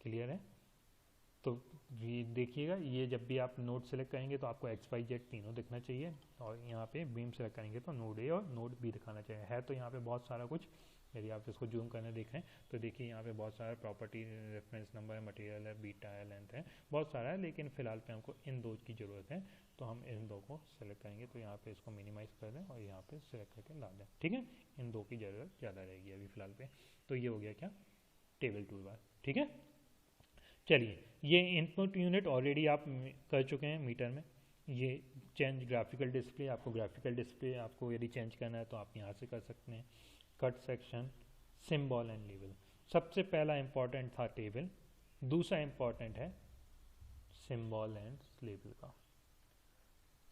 क्लियर है, तो ये देखिएगा, ये जब भी आप नोड सेलेक्ट करेंगे तो आपको XYZ तीनों दिखना चाहिए, और यहाँ पे बीम सेलेक्ट करेंगे तो नोड ए और नोड बी दिखाना चाहिए। है तो यहाँ पे बहुत सारा कुछ, यदि आप इसको जूम करने देखें तो देखिए यहाँ पे बहुत सारा प्रॉपर्टी, रेफरेंस नंबर है, मटेरियल है, बीटा है, लेंथ है, बहुत सारा है, लेकिन फिलहाल पे हमको इन दो की ज़रूरत है, तो हम इन दो को सेलेक्ट करेंगे। तो यहाँ पे इसको मिनिमाइज़ कर दें और यहाँ पे सेलेक्ट करके ला दें। ठीक है, इन दो की ज़रूरत ज़्यादा रहेगी अभी फ़िलहाल पे। तो ये हो गया क्या, टेबल टूल बार। ठीक है, चलिए, ये इनपुट यूनिट ऑलरेडी आप कर चुके हैं मीटर में। ये चेंज ग्राफिकल डिस्प्ले, आपको ग्राफिकल डिस्प्ले आपको यदि चेंज करना है तो आप यहाँ से कर सकते हैं। Cut section, symbol and label. सबसे पहला इंपॉर्टेंट था टेबल, दूसरा इंपॉर्टेंट है सिंबल एंड लेबल का।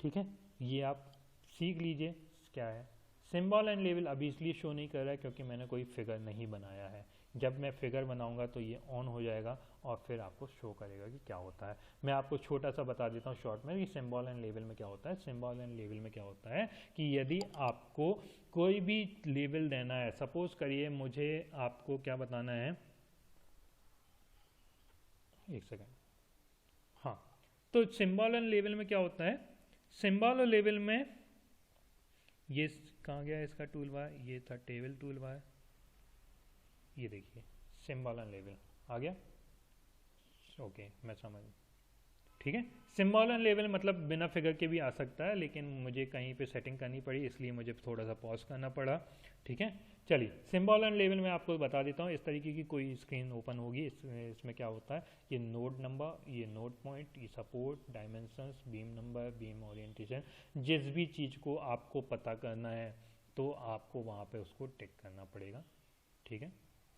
ठीक है, ये आप सीख लीजिए क्या है। सिंबल एंड लेबल अभी इसलिए शो नहीं कर रहा है क्योंकि मैंने कोई फिगर नहीं बनाया है। जब मैं फिगर बनाऊंगा तो ये ऑन हो जाएगा और फिर आपको शो करेगा कि क्या होता है। मैं आपको छोटा सा बता देता हूँ शॉर्ट में कि सिंबल एंड लेबल में क्या होता है। सिंबल एंड लेबल में क्या होता है कि यदि आपको कोई भी लेबल देना है, सपोज करिए मुझे आपको क्या बताना है, एक सेकेंड, हाँ, तो सिंबल एंड लेबल में क्या होता है, सिंबल और लेबल में ये कहाँ गया इसका टूल बार, ये था टेबल टूल बार, ये देखिए सिंबल एंड लेबल आ गया। ओके, मैं समझ, ठीक है। सिंबल एंड लेबल मतलब बिना फिगर के भी आ सकता है, लेकिन मुझे कहीं पे सेटिंग करनी पड़ी इसलिए मुझे थोड़ा सा पॉज करना पड़ा। ठीक है, चलिए सिंबल एंड लेबल में आपको बता देता हूँ। इस तरीके की कोई स्क्रीन ओपन होगी, इसमें क्या होता है, ये नोड नंबर, ये नोड पॉइंट, ये support, dimensions, beam number, beam orientation, जिस भी चीज़ को आपको पता करना है तो आपको वहाँ पे उसको टिक करना पड़ेगा। ठीक है,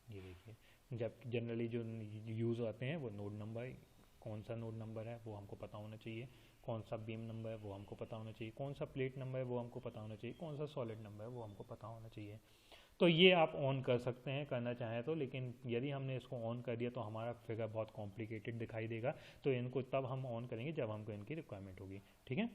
ये देखिए जब जनरली जो यूज़ आते हैं वो नोड नंबर, कौन सा नोड नंबर है वो हमको पता होना चाहिए, कौन सा बीम नंबर है वो हमको पता होना चाहिए, कौन सा प्लेट नंबर है वो हमको पता होना चाहिए, कौन सा सॉलिड नंबर है वो हमको पता होना चाहिए। तो ये आप ऑन कर सकते हैं करना चाहें तो, लेकिन यदि हमने इसको ऑन कर दिया तो हमारा फिगर बहुत कॉम्प्लिकेटेड दिखाई देगा। तो इनको तब हम ऑन करेंगे जब हमको इनकी रिक्वायरमेंट होगी। ठीक है,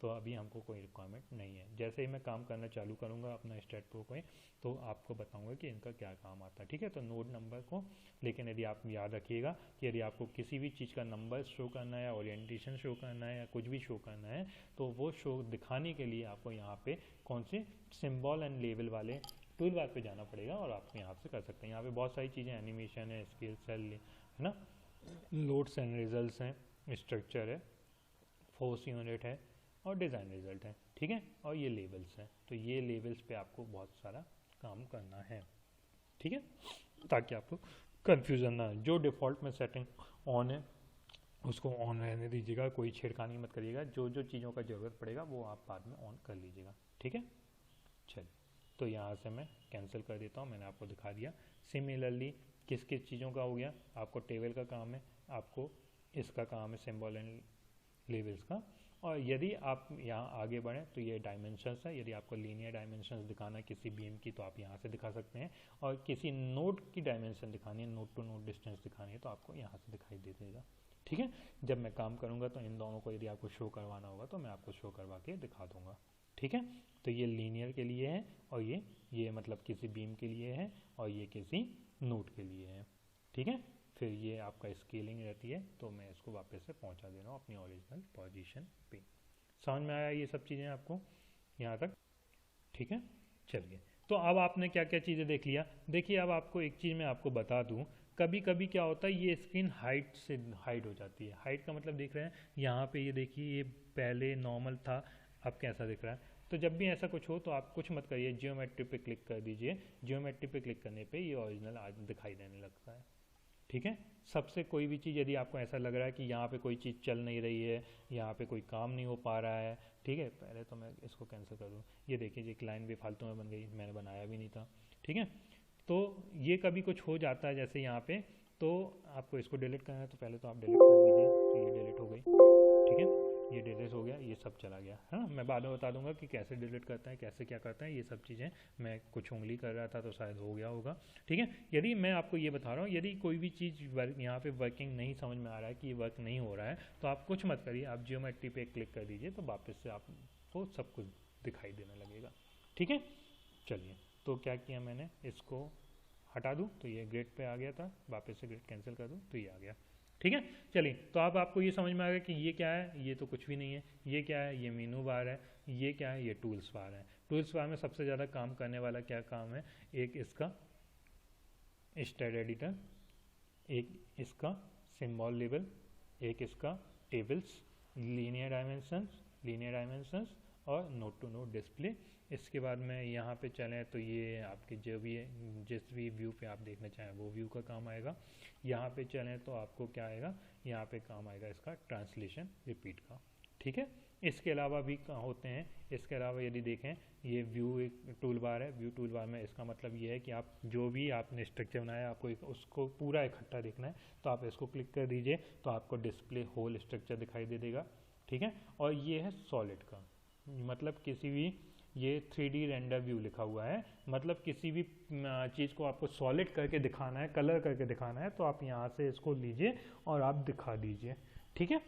तो अभी हमको कोई रिक्वायरमेंट नहीं है। जैसे ही मैं काम करना चालू करूँगा अपना स्टैट प्रो को, तो आपको बताऊंगा कि इनका क्या काम आता है। ठीक है, तो नोड नंबर को, लेकिन यदि आप याद रखिएगा कि यदि आपको किसी भी चीज़ का नंबर शो करना है, ओरिएंटेशन शो करना है या कुछ भी शो करना है, तो वो शो दिखाने के लिए आपको यहाँ पे कौन से सिंबल एंड लेबल वाले टूल बार पे जाना पड़ेगा और आप यहाँ से कर सकते हैं। यहाँ पे बहुत सारी चीज़ें, एनिमेशन है, स्केल सेल है ना, लोड्स एंड रिजल्ट्स हैं, स्ट्रक्चर है, फोर्स यूनिट है और डिज़ाइन रिजल्ट है, ठीक है, और ये लेवल्स हैं। तो ये लेवल्स पे आपको बहुत सारा काम करना है, ठीक है, ताकि आपको कन्फ्यूज़न ना हो। जो डिफ़ॉल्ट में सेटिंग ऑन है उसको ऑन रहने दीजिएगा, कोई छेड़खानी मत करिएगा। जो जो चीज़ों का ज़रूरत पड़ेगा वो आप बाद में ऑन कर लीजिएगा, ठीक है। चलिए, तो यहाँ से मैं कैंसिल कर देता हूँ, मैंने आपको दिखा दिया। सिमिलरली किस किस चीज़ों का हो गया, आपको टेबल का काम है, आपको इसका काम है सिंबल एंड लेवल्स का। और यदि आप यहाँ आगे बढ़ें तो ये डायमेंशंस है। यदि आपको लीनियर डायमेंशंस दिखाना है किसी बीम की तो आप यहाँ से दिखा सकते हैं, और किसी नोड की डायमेंशन दिखानी है, नोड टू नोड डिस्टेंस दिखानी है, तो आपको यहाँ से दिखाई दे देगा, ठीक है। जब मैं काम करूँगा तो इन दोनों को यदि आपको शो करवाना होगा तो मैं आपको शो करवा के दिखा दूँगा, ठीक है। तो ये लीनियर के लिए है, और ये मतलब किसी बीम के लिए है, और ये किसी नोड के लिए है, ठीक है। फिर ये आपका स्केलिंग रहती है, तो मैं इसको वापस से पहुंचा दे रहा हूँ अपनी ओरिजिनल पोजीशन पे। समझ में आया ये सब चीज़ें आपको यहाँ तक, ठीक है। चलिए, तो अब आपने क्या क्या चीज़ें देख लिया। देखिए, अब आपको एक चीज़ मैं आपको बता दूँ, कभी कभी क्या होता है, ये स्क्रीन हाइट से हाइड हो जाती है। हाइट का मतलब देख रहे हैं यहाँ पे, ये देखिए ये पहले नॉर्मल था, अब कैसा दिख रहा है। तो जब भी ऐसा कुछ हो तो आप कुछ मत करिए, जियोमेट्री पे क्लिक कर दीजिए। जियोमेट्री पे क्लिक करने पे ये ओरिजिनल आज दिखाई देने लगता है, ठीक है। सबसे कोई भी चीज़ यदि आपको ऐसा लग रहा है कि यहाँ पे कोई चीज़ चल नहीं रही है, यहाँ पे कोई काम नहीं हो पा रहा है, ठीक है, पहले तो मैं इसको कैंसिल कर दूँ। ये देखिए, ये क्लाइंट भी फालतू में बन गई, मैंने बनाया भी नहीं था, ठीक है। तो ये कभी कुछ हो जाता है जैसे यहाँ पे, तो आपको इसको डिलीट करना है, तो पहले तो आप डिलीट कर दीजिए। तो ये डिलीट हो गई, ठीक है, ये डिलीट हो गया, ये सब चला गया, है ना। मैं बाद में बता दूंगा कि कैसे डिलीट करते हैं, कैसे क्या करते हैं, ये सब चीज़ें। मैं कुछ उंगली कर रहा था तो शायद हो गया होगा, ठीक है। यदि मैं आपको ये बता रहा हूँ, यदि कोई भी चीज़ यहाँ पे वर्किंग नहीं समझ में आ रहा है कि ये वर्क नहीं हो रहा है, तो आप कुछ मत करिए, आप जियोमेट्री पे क्लिक कर दीजिए, तो वापस से आपको सब कुछ दिखाई देने लगेगा, ठीक है। चलिए, तो क्या किया मैंने, इसको हटा दूँ तो ये ग्रिड पे आ गया था, वापस से ग्रिड कैंसिल कर दूँ तो ये आ गया, ठीक है। चलिए, तो अब आपको ये समझ में आ गया कि ये क्या है, ये तो कुछ भी नहीं है। ये क्या है, ये मेनू बार है। ये क्या है, ये टूल्स बार है। टूल्स बार में सबसे ज़्यादा काम करने वाला क्या काम है, एक इसका स्टेड एडिटर, एक इसका सिंबल लेवल, एक इसका टेबल्स, लीनियर डायमेंशंस और नोड टू नोड डिस्प्ले। इसके बाद में यहाँ पे चलें तो ये आपके जो भी जिस भी व्यू पे आप देखना चाहें वो व्यू का काम आएगा। यहाँ पे चलें तो आपको क्या आएगा, यहाँ पे काम आएगा इसका ट्रांसलेशन रिपीट का, ठीक है। इसके अलावा भी होते हैं। इसके अलावा यदि देखें, ये व्यू एक टूल बार है। व्यू टूल बार में इसका मतलब ये है कि आप जो भी आपने स्ट्रक्चर बनाया आपको उसको पूरा इकट्ठा देखना है, तो आप इसको क्लिक कर दीजिए तो आपको डिस्प्ले होल स्ट्रक्चर दिखाई दे देगा, ठीक है। और ये है सॉलिड का मतलब, किसी भी ये 3D रेंडर व्यू लिखा हुआ है, मतलब किसी भी चीज़ को आपको सॉलिड करके दिखाना है, कलर करके दिखाना है, तो आप यहाँ से इसको लीजिए और आप दिखा दीजिए, ठीक है।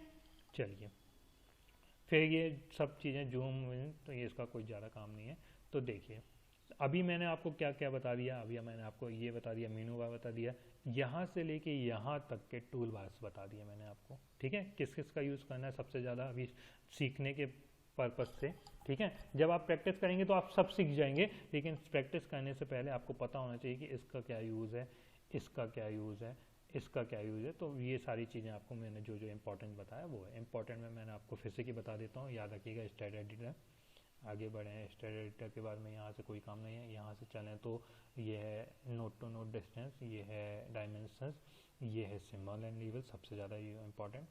चलिए, फिर ये सब चीज़ें जूम, तो ये इसका कोई ज़्यादा काम नहीं है। तो देखिए, अभी मैंने आपको क्या क्या बता दिया। अभी मैंने आपको ये बता दिया, मेनू बार बता दिया, यहाँ से लेके यहाँ तक के टूल बार्स बता दिए मैंने आपको, ठीक है। किस किस का यूज़ करना है सबसे ज़्यादा अभी सीखने के पर्पज़ से, ठीक है। जब आप प्रैक्टिस करेंगे तो आप सब सीख जाएंगे, लेकिन प्रैक्टिस करने से पहले आपको पता होना चाहिए कि इसका क्या यूज़ है, इसका क्या यूज़ है, इसका क्या यूज़ है। तो ये सारी चीज़ें आपको मैंने जो जो इंपॉर्टेंट बताया वो है। इंपॉर्टेंट में मैंने आपको फिर से की बता देता हूँ, याद रखिएगा। स्टेड एडिटर, आगे बढ़े हैं। स्टेड एडिटर के बाद में यहाँ से कोई काम नहीं है। यहाँ से चलें तो ये है नोड टू नोड डिस्टेंस, ये है डायमेंशंस, ये है सिंबल एंड लेवल, सबसे ज़्यादा ये इंपॉर्टेंट।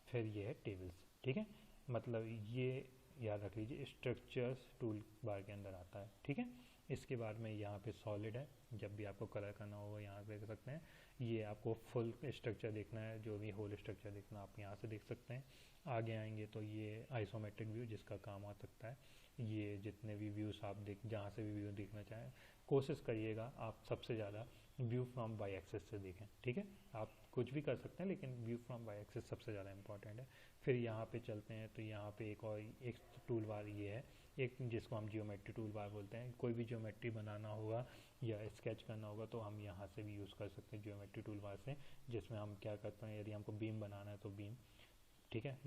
फिर ये है टेबल्स, ठीक है। मतलब ये याद रख लीजिए, स्ट्रक्चर्स टूल बार के अंदर आता है, ठीक है। इसके बाद में यहाँ पे सॉलिड है, जब भी आपको कलर करना होगा यहाँ पे देख सकते हैं। ये आपको फुल स्ट्रक्चर देखना है, जो भी होल स्ट्रक्चर देखना आप यहाँ से देख सकते हैं। आगे आएंगे तो ये आइसोमेट्रिक व्यू, जिसका काम आ सकता है। ये जितने भी व्यूज़ आप जहाँ से भी व्यू देखना चाहें, कोशिश करिएगा आप सबसे ज़्यादा व्यू फ्रॉम वाई एक्सेस से देखें, ठीक है। आप कुछ भी कर सकते हैं, लेकिन व्यू फ्रॉम वाई एक्सेस सबसे ज़्यादा इंपॉर्टेंट है। फिर यहाँ पे चलते हैं तो यहाँ पे एक और एक टूल बार ये है, एक जिसको हम जियोमेट्री टूल बार बोलते हैं। कोई भी जियोमेट्री बनाना होगा या स्केच करना होगा तो हम यहाँ से भी यूज़ कर सकते हैं जियोमेट्री टूल बार से, जिसमें हम क्या करते हैं, यदि हमको बीम बनाना है तो बीम, ठीक है।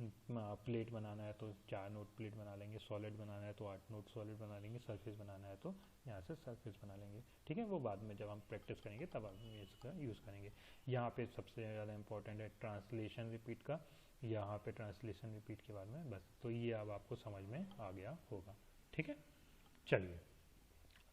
प्लेट बनाना है तो 4 नोट प्लेट बना लेंगे, सॉलिड बनाना है तो 8 नोट सॉलिड बना लेंगे, सरफेस बनाना है तो यहाँ से सरफेस बना लेंगे। ठीक है, वो बाद में जब हम प्रैक्टिस करेंगे तब हम इसका यूज़ करेंगे। यहाँ पे सबसे ज़्यादा इंपॉर्टेंट है ट्रांसलेशन रिपीट का। यहाँ पे ट्रांसलेशन रिपीट के बाद में बस, तो ये अब आपको समझ में आ गया होगा। ठीक है, चलिए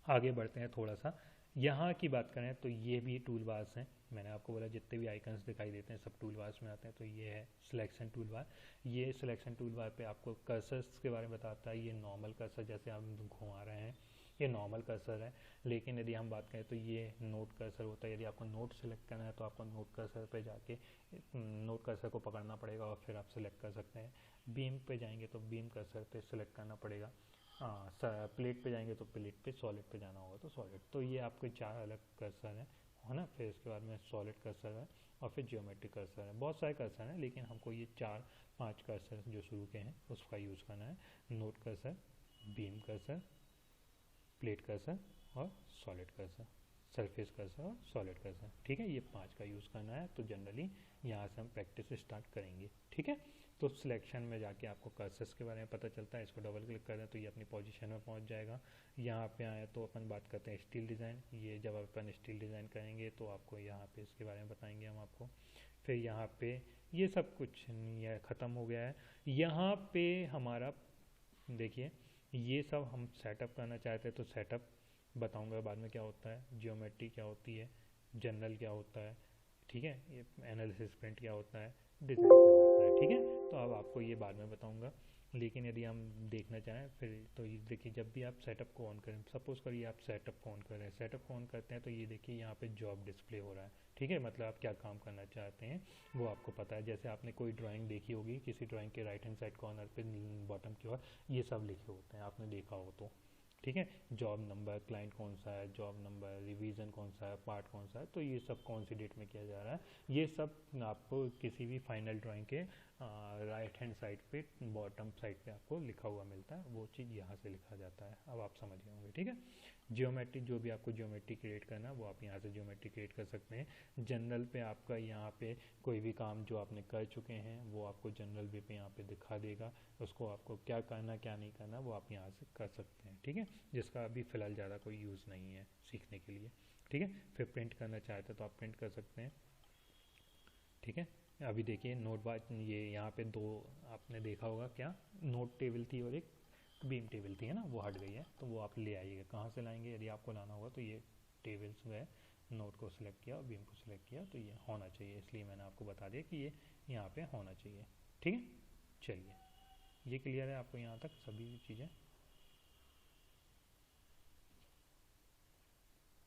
आगे बढ़ते हैं थोड़ा सा। यहाँ की बात करें तो ये भी टूल बार्स हैं। मैंने आपको बोला जितने भी आइकन्स दिखाई देते हैं सब टूल बार्स में आते हैं। तो ये है सिलेक्शन टूल बार। ये सिलेक्शन टूल बार पे आपको कर्सर्स के बारे में बताता है। ये नॉर्मल कर्सर जैसे हम घुमा रहे हैं ये नॉर्मल कर्सर है। लेकिन यदि हम बात करें तो ये नोट कर्सर होता है। यदि आपको नोट सेलेक्ट करना है तो आपको नोट कर्सर पे जाके नोट कर्सर को पकड़ना पड़ेगा और फिर आप सिलेक्ट कर सकते हैं। बीम पे जाएंगे तो बीम कर्सर पे सिलेक्ट करना पड़ेगा। हाँ, प्लेट पे जाएंगे तो प्लेट पे, सॉलिड पे जाना होगा तो सॉलिड। तो ये आपके 4 अलग कर्सर हैं, है ना। फिर इसके बाद में सॉलिड कर्सर है और फिर ज्योमेट्रिक कर्सर है। बहुत सारे कर्सर हैं लेकिन हमको ये 4-5 कर्सर जो शुरू के हैं उसका यूज़ करना है। Note cursor, beam cursor, plate cursor और सॉलिड कर्सर, सरफेस कर्सर और सॉलिड कर्सर। ठीक है, ये 5 का यूज़ करना है। तो जनरली यहाँ से हम प्रैक्टिस स्टार्ट करेंगे। ठीक है, तो सिलेक्शन में जाके आपको कर्सर्स के बारे में पता चलता है। इसको डबल क्लिक कर दें तो ये अपनी पोजीशन में पहुंच जाएगा। यहाँ पे आए तो अपन बात करते हैं स्टील डिज़ाइन। ये जब अपन स्टील डिज़ाइन करेंगे तो आपको यहाँ पे इसके बारे में बताएंगे हम आपको। फिर यहाँ पे ये सब कुछ नहीं है, ख़त्म हो गया है। यहाँ पे हमारा देखिए ये सब हम सेटअप करना चाहते हैं तो सेटअप बताऊंगा बाद में क्या होता है। ज्योमेट्री क्या होती है, जनरल क्या होता है, ठीक है, ये एनालिसिस प्रिंट क्या होता है, डिज़ाइन क्या होता है। ठीक है, तो अब आपको ये बाद में बताऊंगा। लेकिन यदि हम देखना चाहें फिर तो ये देखिए जब भी आप सेटअप को ऑन करें, सपोज़ करिए आप सेटअप को ऑन कर रहे हैं, सेटअप को ऑन करते हैं तो ये देखिए यहाँ पे जॉब डिस्प्ले हो रहा है। ठीक है, मतलब आप क्या काम करना चाहते हैं वो आपको पता है। जैसे आपने कोई ड्राइंग देखी होगी, किसी ड्राइंग के राइट हैंड साइड कॉर्नर पे बॉटम की ओर ये सब लिखे होते हैं, आपने देखा हो तो। ठीक है, जॉब नंबर, क्लाइंट कौन सा है, जॉब नंबर, रिवीजन कौन सा है, पार्ट कौन सा है, तो ये सब कौन सी डेट में किया जा रहा है, ये सब आपको किसी भी फाइनल ड्राइंग के राइट हैंड साइड पे बॉटम साइड पे आपको लिखा हुआ मिलता है। वो चीज़ यहाँ से लिखा जाता है। अब आप समझ गए होंगे। ठीक है, ज्योमेट्री जो भी आपको ज्योमेट्री क्रिएट करना है वो आप यहाँ से ज्योमेट्री क्रिएट कर सकते हैं। जनरल पे आपका यहाँ पे कोई भी काम जो आपने कर चुके हैं वो आपको जनरल वे पे यहाँ पे दिखा देगा। उसको आपको क्या करना क्या नहीं करना वो आप यहाँ से कर सकते हैं। ठीक है, जिसका अभी फ़िलहाल ज़्यादा कोई यूज़ नहीं है सीखने के लिए। ठीक है, फिर प्रिंट करना चाहते तो आप प्रिंट कर सकते हैं। ठीक है, अभी देखिए नोट बार ये यहाँ पे 2 आपने देखा होगा, क्या नोट टेबल थी और एक बीम टेबल थी, है ना, वो हट गई है। तो वो आप ले आइएगा। कहाँ से लाएंगे, यदि आपको लाना होगा तो ये टेबल्स में नोट को सिलेक्ट किया और बीम को सिलेक्ट किया तो ये होना चाहिए। इसलिए मैंने आपको बता दिया कि ये यहाँ पे होना चाहिए। ठीक है, चलिए ये क्लियर है आपको यहाँ तक सभी चीज़ें।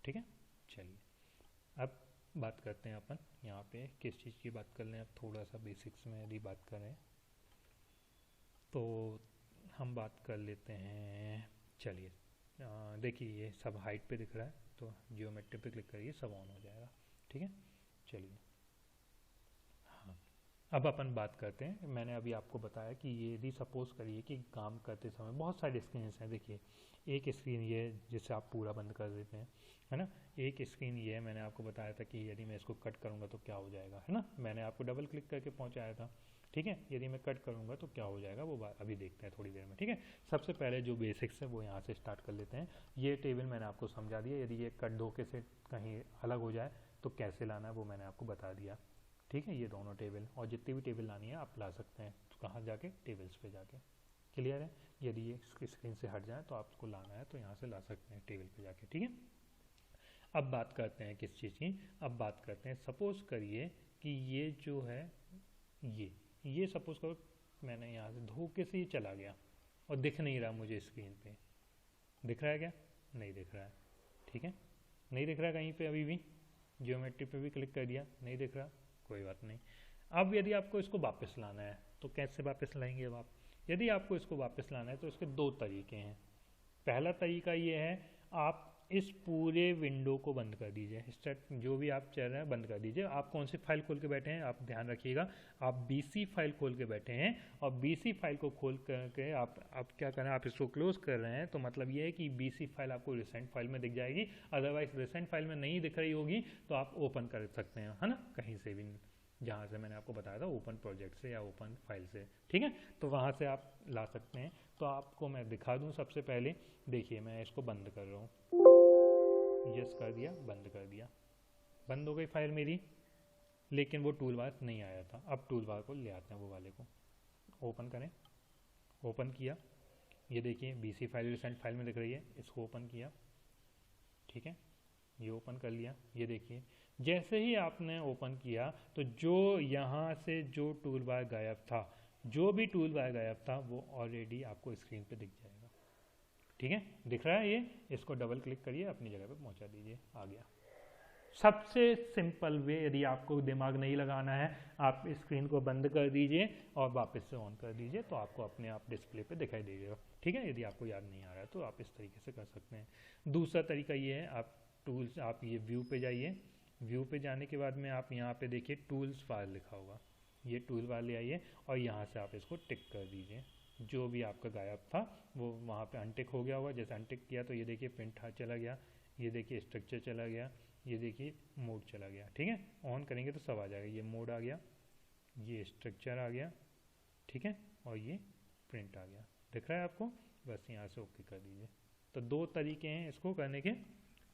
ठीक है, चलिए अब बात करते हैं अपन यहाँ पे किस चीज़ की बात कर लें। अब थोड़ा सा बेसिक्स में यदि बात करें तो हम बात कर लेते हैं। चलिए देखिए ये सब हाइट पे दिख रहा है तो जियोमेट्री पे क्लिक करिए, सब ऑन हो जाएगा। ठीक है, चलिए हाँ अब अपन बात करते हैं। मैंने अभी आपको बताया कि ये यदि सपोज़ करिए कि काम करते समय बहुत सारे स्क्रीन हैं। देखिए एक स्क्रीन ये है जिसे आप पूरा बंद कर देते हैं, है ना। एक स्क्रीन ये है, मैंने आपको बताया था कि यदि मैं इसको कट करूँगा तो क्या हो जाएगा, है ना। मैंने आपको डबल क्लिक करके पहुँचाया था। ठीक है, यदि मैं कट करूँगा तो क्या हो जाएगा वो बात अभी देखते हैं थोड़ी देर में। ठीक है, सबसे पहले जो बेसिक्स है वो यहाँ से स्टार्ट कर लेते हैं। ये टेबल मैंने आपको समझा दिया। यदि ये कट धोखे से कहीं अलग हो जाए तो कैसे लाना है वो मैंने आपको बता दिया। ठीक है, ये दोनों टेबल और जितनी भी टेबल लानी है आप ला सकते हैं। तो कहाँ जाके, टेबल्स पे जाके। क्लियर है, यदि ये स्क्रीन से हट जाए तो आपको लाना है तो यहाँ से ला सकते हैं टेबल पे जाके। ठीक है, अब बात करते हैं किस चीज़ की। अब बात करते हैं सपोज़ करिए कि ये जो है ये सपोज़ करो मैंने यहाँ से धोखे से ही चला गया और दिख नहीं रहा मुझे स्क्रीन पे। दिख रहा है क्या, नहीं दिख रहा है। ठीक है, नहीं दिख रहा कहीं पे अभी भी। ज्योमेट्री पे भी क्लिक कर दिया, नहीं दिख रहा, कोई बात नहीं। अब यदि आपको इसको वापस लाना है तो कैसे वापस लाएंगे अब आप। यदि आपको इसको वापस लाना है तो इसके 2 तरीके हैं। पहला तरीका ये है, आप इस पूरे विंडो को बंद कर दीजिए। स्टार्ट जो भी आप चल रहे हैं बंद कर दीजिए। आप कौन सी फाइल खोल के बैठे हैं, आप ध्यान रखिएगा, आप BC फाइल खोल के बैठे हैं और BC फाइल को खोल करके आप क्या करें, आप इसको क्लोज कर रहे हैं तो मतलब ये है कि BC फाइल आपको रिसेंट फाइल में दिख जाएगी। अदरवाइज रिसेंट फाइल में नहीं दिख रही होगी तो आप ओपन कर सकते हैं, है ना, कहीं से भी जहाँ से मैंने आपको बताया था ओपन प्रोजेक्ट से या ओपन फाइल से, ठीक है। तो वहाँ से आप ला सकते हैं। तो आपको मैं दिखा दूँ सबसे पहले, देखिए मैं इसको बंद कर रहा हूँ, यस कर दिया, बंद कर दिया, बंद हो गई फाइल मेरी, लेकिन वो टूल बार नहीं आया था। अब टूल बार को ले आते हैं, वो वाले को ओपन करें, ओपन किया, ये देखिए BC फाइल रिसेंट फाइल में दिख रही है, इसको ओपन किया, ठीक है, ये ओपन कर लिया। ये देखिए जैसे ही आपने ओपन किया तो जो यहाँ से जो टूल बार गायब था, जो भी टूल बार गायब था वो ऑलरेडी आपको स्क्रीन पे दिख जाएगा, ठीक है, दिख रहा है ये। इसको डबल क्लिक करिए, अपनी जगह पे पहुंचा दीजिए, आ गया। सबसे सिंपल वे, यदि आपको दिमाग नहीं लगाना है, आप स्क्रीन को बंद कर दीजिए और वापस से ऑन कर दीजिए, तो आपको अपने आप डिस्प्ले पे दिखाई देगा, ठीक है। यदि आपको याद नहीं आ रहा है तो आप इस तरीके से कर सकते हैं। दूसरा तरीका ये है, आप टूल्स, आप ये व्यू पे जाइए, व्यू पे जाने के बाद में आप यहाँ पे देखिए टूल्स बार लिखा होगा, ये टूल बार ले आइए और यहाँ से आप इसको टिक कर दीजिए। जो भी आपका गायब था वो वहाँ पे अनटिक हो गया होगा। जैसे अनटिक किया तो ये देखिए प्रिंट चला गया, ये देखिए स्ट्रक्चर चला गया, ये देखिए मोड चला गया, ठीक है। ऑन करेंगे तो सब आ जाएगा, ये मोड आ गया, ये स्ट्रक्चर आ गया, ठीक है, और ये प्रिंट आ गया, दिख रहा है आपको। बस यहाँ से ओके कर दीजिए। तो दो तरीके हैं इसको करने के,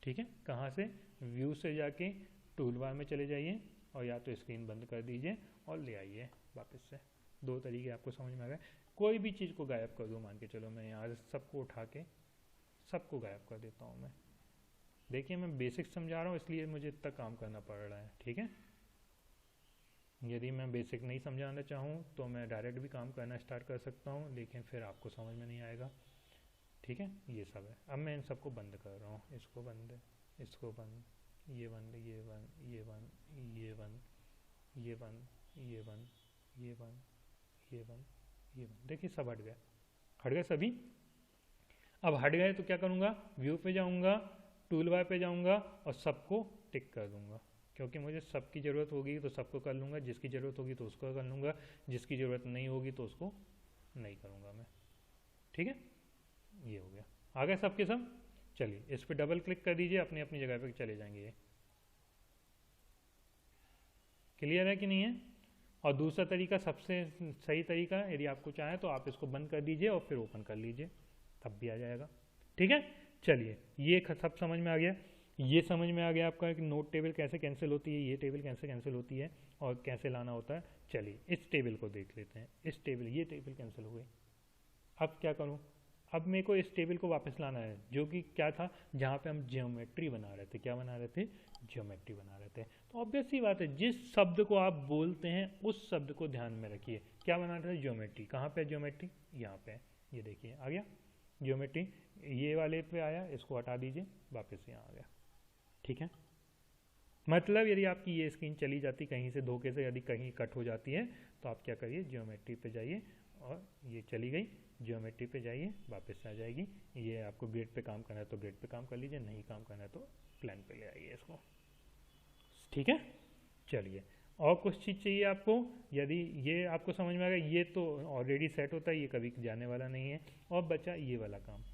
ठीक है। कहाँ से, व्यू से जाके टूल बार में चले जाइए और या तो स्क्रीन बंद कर दीजिए और ले आइए वापस से। दो तरीके आपको समझ में आ गए। कोई भी चीज़ को गायब कर दूँ, मान के चलो मैं यहाँ सबको उठा के सबको गायब कर देता हूँ मैं। देखिए मैं बेसिक समझा रहा हूँ इसलिए मुझे इतना काम करना पड़ रहा है, ठीक है। यदि मैं बेसिक नहीं समझाना चाहूँ तो मैं डायरेक्ट भी काम करना स्टार्ट कर सकता हूँ, लेकिन फिर आपको समझ में नहीं आएगा, ठीक है। ये सब है। अब मैं इन सबको बंद कर रहा हूँ, इसको बंद, इसको बंद, ये बंद, ये बंद, ये बंद, ये बंद, ये बंद, ये बंद, ये बंद, ये बंद, ये बंद। देखिए सब हट गए, हट गए सभी। अब हट गए तो क्या करूँगा, व्यू पे जाऊँगा, टूल बार पे जाऊँगा और सबको टिक कर दूँगा, क्योंकि मुझे सबकी ज़रूरत होगी तो सबको कर लूँगा, जिसकी ज़रूरत होगी तो उसको कर लूँगा, जिसकी ज़रूरत नहीं होगी तो उसको नहीं करूँगा मैं, ठीक है। ये हो गया, आ गए सबके सब। चलिए इस पर डबल क्लिक कर दीजिए, अपनी अपनी जगह पे चले जाएंगे। ये क्लियर है कि नहीं है। और दूसरा तरीका सबसे सही तरीका है, यदि आपको चाहे तो आप इसको बंद कर दीजिए और फिर ओपन कर लीजिए, तब भी आ जाएगा, ठीक है। चलिए ये सब समझ में आ गया। ये समझ में आ गया आपका कि नोट टेबल कैसे कैंसिल होती है, ये टेबल कैसे कैंसिल होती है और कैसे लाना होता है। चलिए इस टेबल को देख लेते हैं। इस टेबल, ये टेबल कैंसिल हो गई। अब क्या करूँ, अब मेरे को इस टेबल को वापस लाना है, जो कि क्या था, जहाँ पे हम ज्योमेट्री बना रहे थे। क्या बना रहे थे, ज्योमेट्री बना रहे थे। तो ऑब्वियस सी बात है, जिस शब्द को आप बोलते हैं उस शब्द को ध्यान में रखिए। क्या बना रहे थे, ज्योमेट्री। कहाँ पे ज्योमेट्री, यहाँ पे, ये देखिए आ गया ज्योमेट्री। ये वाले पे आया, इसको हटा दीजिए, वापस यहाँ आ गया, ठीक है। मतलब यदि आपकी ये स्क्रीन चली जाती कहीं से धोखे से, यदि कहीं कट हो जाती है तो आप क्या करिए, ज्योमेट्री पे जाइए और ये चली गई, ज्योमेट्री पे जाइए, वापस आ जाएगी। ये आपको ग्रिड पे काम करना है तो ग्रिड पे काम कर लीजिए, नहीं काम करना है तो प्लान पे ले आइए इसको, ठीक है। चलिए और कुछ चीज़ चाहिए आपको, यदि ये आपको समझ में आ गया, ये तो ऑलरेडी सेट होता है, ये कभी जाने वाला नहीं है। और बचा ये वाला काम।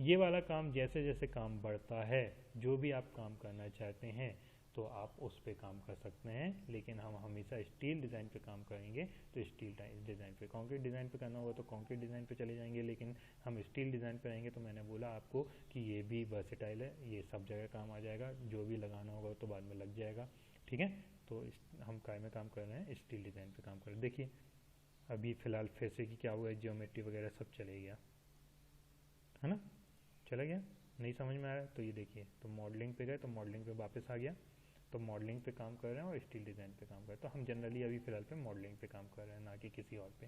ये वाला काम जैसे जैसे काम बढ़ता है, जो भी आप काम करना चाहते हैं तो आप उस पे काम कर सकते हैं, लेकिन हम हमेशा स्टील डिज़ाइन पे काम करेंगे तो स्टील डिज़ाइन पे। कंक्रीट डिज़ाइन पे करना होगा तो कंक्रीट डिज़ाइन पे चले जाएंगे, लेकिन हम स्टील डिज़ाइन पे रहेंगे। तो मैंने बोला आपको कि ये भी वर्सेटाइल है, ये सब जगह काम आ जाएगा, जो भी लगाना होगा तो बाद में लग जाएगा, ठीक है। तो हम काय में काम कर रहे हैं, स्टील डिज़ाइन पे काम कर रहे हैं। देखिए अभी फ़िलहाल फिर से कि क्या हुआ है, ज्योमेट्री वगैरह सब चले गया, है ना, चला गया। नहीं समझ में आया तो ये देखिए, तो मॉडलिंग पे गए तो मॉडलिंग पे वापस आ गया। तो मॉडलिंग पे काम कर रहे हैं और स्टील डिज़ाइन पे काम कर रहे हैं। तो हम जनरली अभी फ़िलहाल पे मॉडलिंग पे काम कर रहे हैं, ना कि किसी और पे,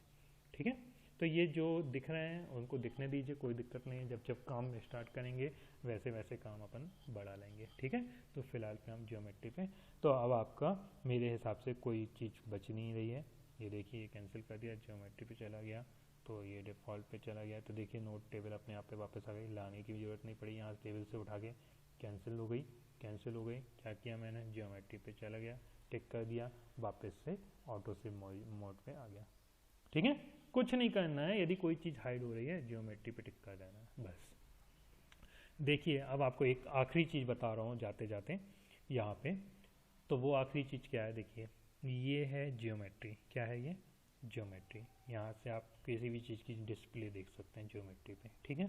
ठीक है। तो ये जो दिख रहे हैं उनको दिखने दीजिए, कोई दिक्कत नहीं है। जब जब काम स्टार्ट करेंगे वैसे वैसे काम अपन बढ़ा लेंगे, ठीक है। तो फिलहाल पे हम ज्योमेट्री पे। तो अब आपका मेरे हिसाब से कोई चीज़ बच नहीं रही है। ये देखिए ये कैंसिल कर दिया, ज्योमेट्री पे चला गया, तो ये डिफ़ॉल्ट पे चला गया। तो देखिए नोट टेबल अपने आप पे वापस आ गई, लाने की ज़रूरत नहीं पड़ी, यहाँ टेबल से उठा के कैंसिल हो गई, कैंसिल हो गई। क्या किया मैंने, ज्योमेट्री पे चला गया, टिक कर दिया, वापस से ऑटो से मोड पे आ गया, ठीक है। कुछ नहीं करना है, यदि कोई चीज़ हाइड हो रही है ज्योमेट्री पे टिक कर देना है बस। देखिए अब आपको एक आखिरी चीज़ बता रहा हूँ जाते जाते यहाँ पे। तो वो आखिरी चीज़ क्या है, देखिए ये है ज्योमेट्री। क्या है ये? ज्योमेट्री। यहाँ से आप किसी भी चीज़ की डिस्प्ले देख सकते हैं ज्योमेट्री पे, ठीक है।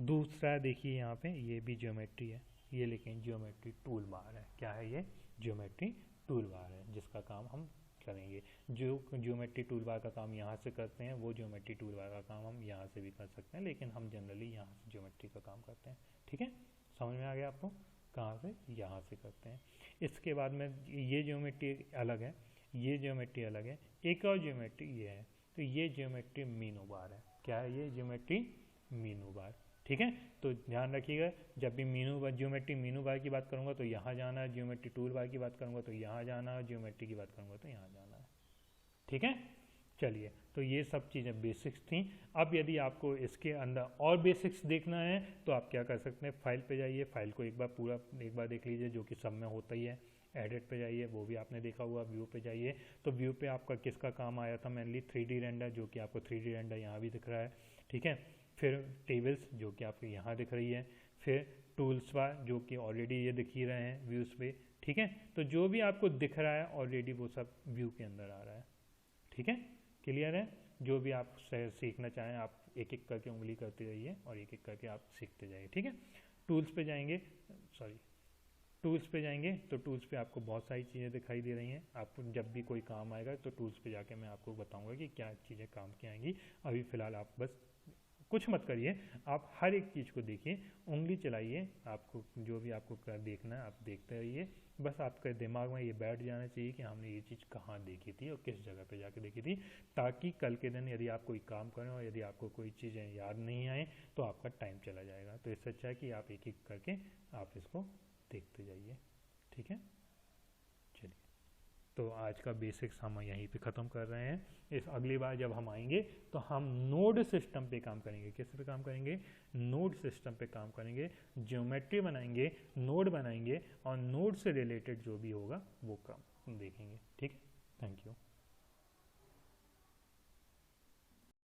दूसरा देखिए यहाँ पे, ये भी ज्योमेट्री है, ये लेकिन ज्योमेट्री टूल बार है। क्या है ये? ज्योमेट्री टूल बार है, जिसका काम हम करेंगे। जो ज्योमेट्री टूल बार का काम यहाँ से करते हैं, वो ज्योमेट्री टूल बार का काम हम यहाँ से भी कर सकते हैं, लेकिन हम जनरली यहाँ से ज्योमेट्री का काम करते हैं, ठीक है। समझ में आ गया आपको? कहाँ से? यहाँ से करते हैं। इसके बाद में ये ज्योमेट्री अलग है, ये ज्योमेट्री अलग है, एक और ज्योमेट्री ये है। तो ये ज्योमेट्री मीनू बार है। क्या है ये? ज्योमेट्री मीनू बार, ठीक है। तो ध्यान रखिएगा, जब भी ज्योमेट्री मीनू बार की बात करूंगा तो यहाँ जाना है, ज्योमेट्री टूल बार की बात करूंगा तो यहाँ जाना है, ज्योमेट्री की बात करूंगा तो यहाँ जाना है, ठीक है। चलिए, तो ये सब चीज़ें बेसिक्स थी। अब यदि आपको इसके अंदर और बेसिक्स देखना है तो आप क्या कर सकते हैं, फाइल पे जाइए, फाइल को एक बार देख लीजिए, जो कि सब में होता ही है। एडिट पे जाइए, वो भी आपने देखा हुआ। व्यू पे जाइए, तो व्यू पे आपका किसका काम आया था? मेनली 3D रेंडर, जो कि आपको 3D रेंडर यहाँ भी दिख रहा है, ठीक है। फिर टेबल्स, जो कि आपको यहाँ दिख रही है। फिर टूल्स बार, जो कि ऑलरेडी ये दिख ही रहे हैं व्यूज़ पे, ठीक है। तो जो भी आपको दिख रहा है ऑलरेडी, वो सब व्यू के अंदर आ रहा है, ठीक है। क्लियर है? जो भी आप सीखना चाहें, आप एक एक करके उंगली करते जाइए और एक एक करके आप सीखते जाइए, ठीक है। टूल्स पे जाएंगे, टूल्स पे जाएंगे तो टूल्स पे आपको बहुत सारी चीज़ें दिखाई दे रही हैं। आपको जब भी कोई काम आएगा तो टूल्स पे जाके मैं आपको बताऊंगा कि क्या चीज़ें काम की आएंगी। अभी फ़िलहाल आप बस कुछ मत करिए, आप हर एक चीज़ को देखिए, उंगली चलाइए, आपको जो भी आपको देखना है आप देखते रहिए। बस आपके दिमाग में ये बैठ जाना चाहिए कि हमने ये चीज़ कहाँ देखी थी और किस जगह पे जाके देखी थी, ताकि कल के दिन यदि आप कोई काम करें और यदि आपको कोई चीज़ें याद नहीं आए तो आपका टाइम चला जाएगा। तो इससे अच्छा है कि आप एक एक करके आप इसको देखते जाइए, ठीक है। चलिए, तो आज का बेसिक्स हम यहीं पे ख़त्म कर रहे हैं। इस अगली बार जब हम आएंगे तो हम नोड सिस्टम पे काम करेंगे। किस पे काम करेंगे? नोड सिस्टम पे काम करेंगे। ज्योमेट्री बनाएंगे, नोड बनाएंगे और नोड से रिलेटेड जो भी होगा वो काम देखेंगे, ठीक है। Thank you.